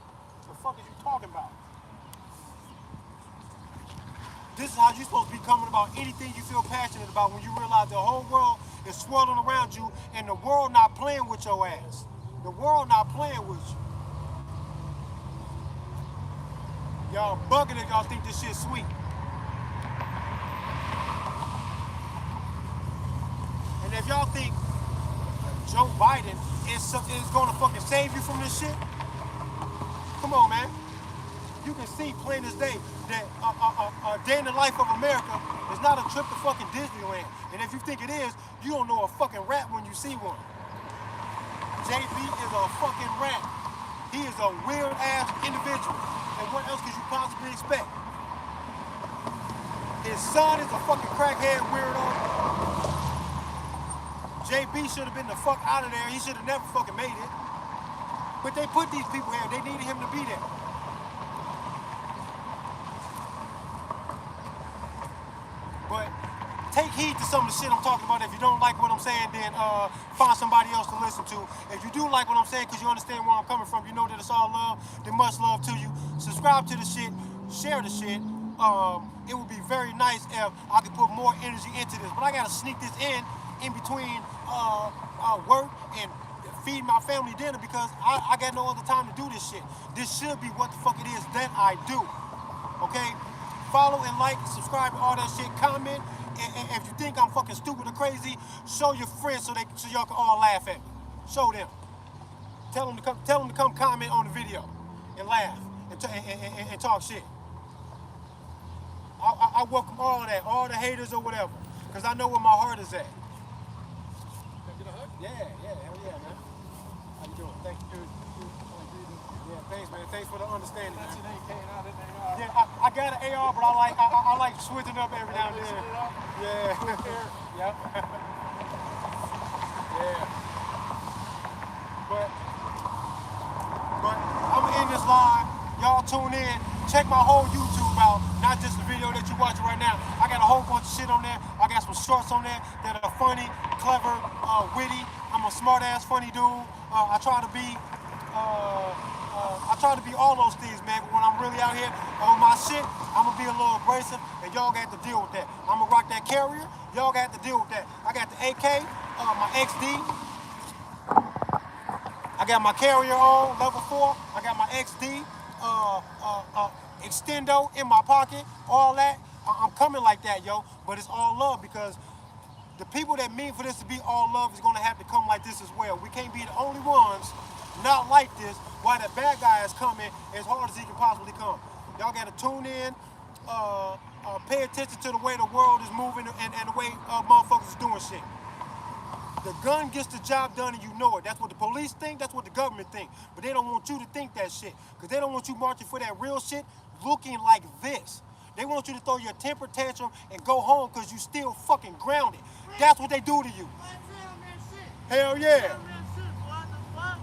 The fuck is you talking about? This is how you're supposed to be coming about anything you feel passionate about when you realize the whole world is swirling around you and the world not playing with your ass. The world not playing with you. Y'all bugging if y'all think this shit's sweet. And if y'all think Joe Biden is going to fucking save you from this shit, come on, man. You can see plain as day that a day in the life of America is not a trip to fucking Disneyland. And if you think it is, you don't know a fucking rat when you see one. JB is a fucking rat. He is a weird ass individual. And what else could you possibly expect? His son is a fucking crackhead weirdo. JB should have been the fuck out of there. He should have never fucking made it. But they put these people here. They needed him to be there. But take heed to some of the shit I'm talking about. If you don't like what I'm saying, then find somebody else to listen to. If you do like what I'm saying because you understand where I'm coming from, you know that it's all love, then much love to you. Subscribe to the shit, share the shit. It would be very nice if I could put more energy into this. But I gotta sneak this in between work and feed my family dinner because I got no other time to do this shit. This should be what the fuck it is that I do. Okay? Follow and like, subscribe, all that shit. Comment, and if you think I'm fucking stupid or crazy, show your friends so y'all can all laugh at me. Show them. Tell them to come comment on the video and laugh and talk shit. I welcome all that, all the haters or whatever, because I know where my heart is at. Can I get a hug? Yeah, hell yeah, man. How you doing? Thank you. Yeah, thanks, man. Thanks for the understanding, That's man. an AK, not an AR. Yeah, I got an AR, but I like switching up every now and then. Switching it up? Yeah. Yep. Yeah. But I'm gonna end this live. Y'all tune in. Check my whole YouTube out, not just the video that you're watching right now. I got a whole bunch of shit on there. I got some shorts on there that are funny, clever, witty. I'm a smart ass, funny dude. I try to be all those things, man. But when I'm really out here on my shit, I'm gonna be a little abrasive, and y'all got to deal with that. I'm gonna rock that carrier. Y'all got to deal with that. I got the AK, my XD. I got my carrier on, level 4. I got my XD, extendo in my pocket, all that. I'm coming like that, yo. But it's all love because the people that mean for this to be all love is gonna have to come like this as well. We can't be the only ones not like this while the bad guy is coming as hard as he can possibly come. Y'all gotta tune in, pay attention to the way the world is moving and the way motherfuckers is doing shit. The gun gets the job done and you know it. That's what the police think, that's what the government think. But they don't want you to think that shit. Because they don't want you marching for that real shit looking like this. They want you to throw your temper tantrum and go home because you still fucking grounded. That's what they do to you. Hell yeah.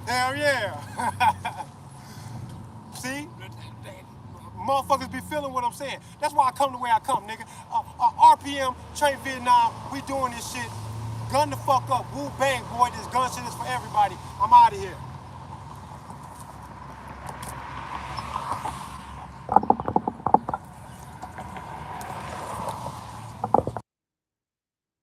Hell yeah. See? Motherfuckers be feeling what I'm saying. That's why I come the way I come, nigga. RPM, Train Vietnam, we doing this shit. Gun the fuck up. Woo bang, boy. This gun shit is for everybody. I'm out of here.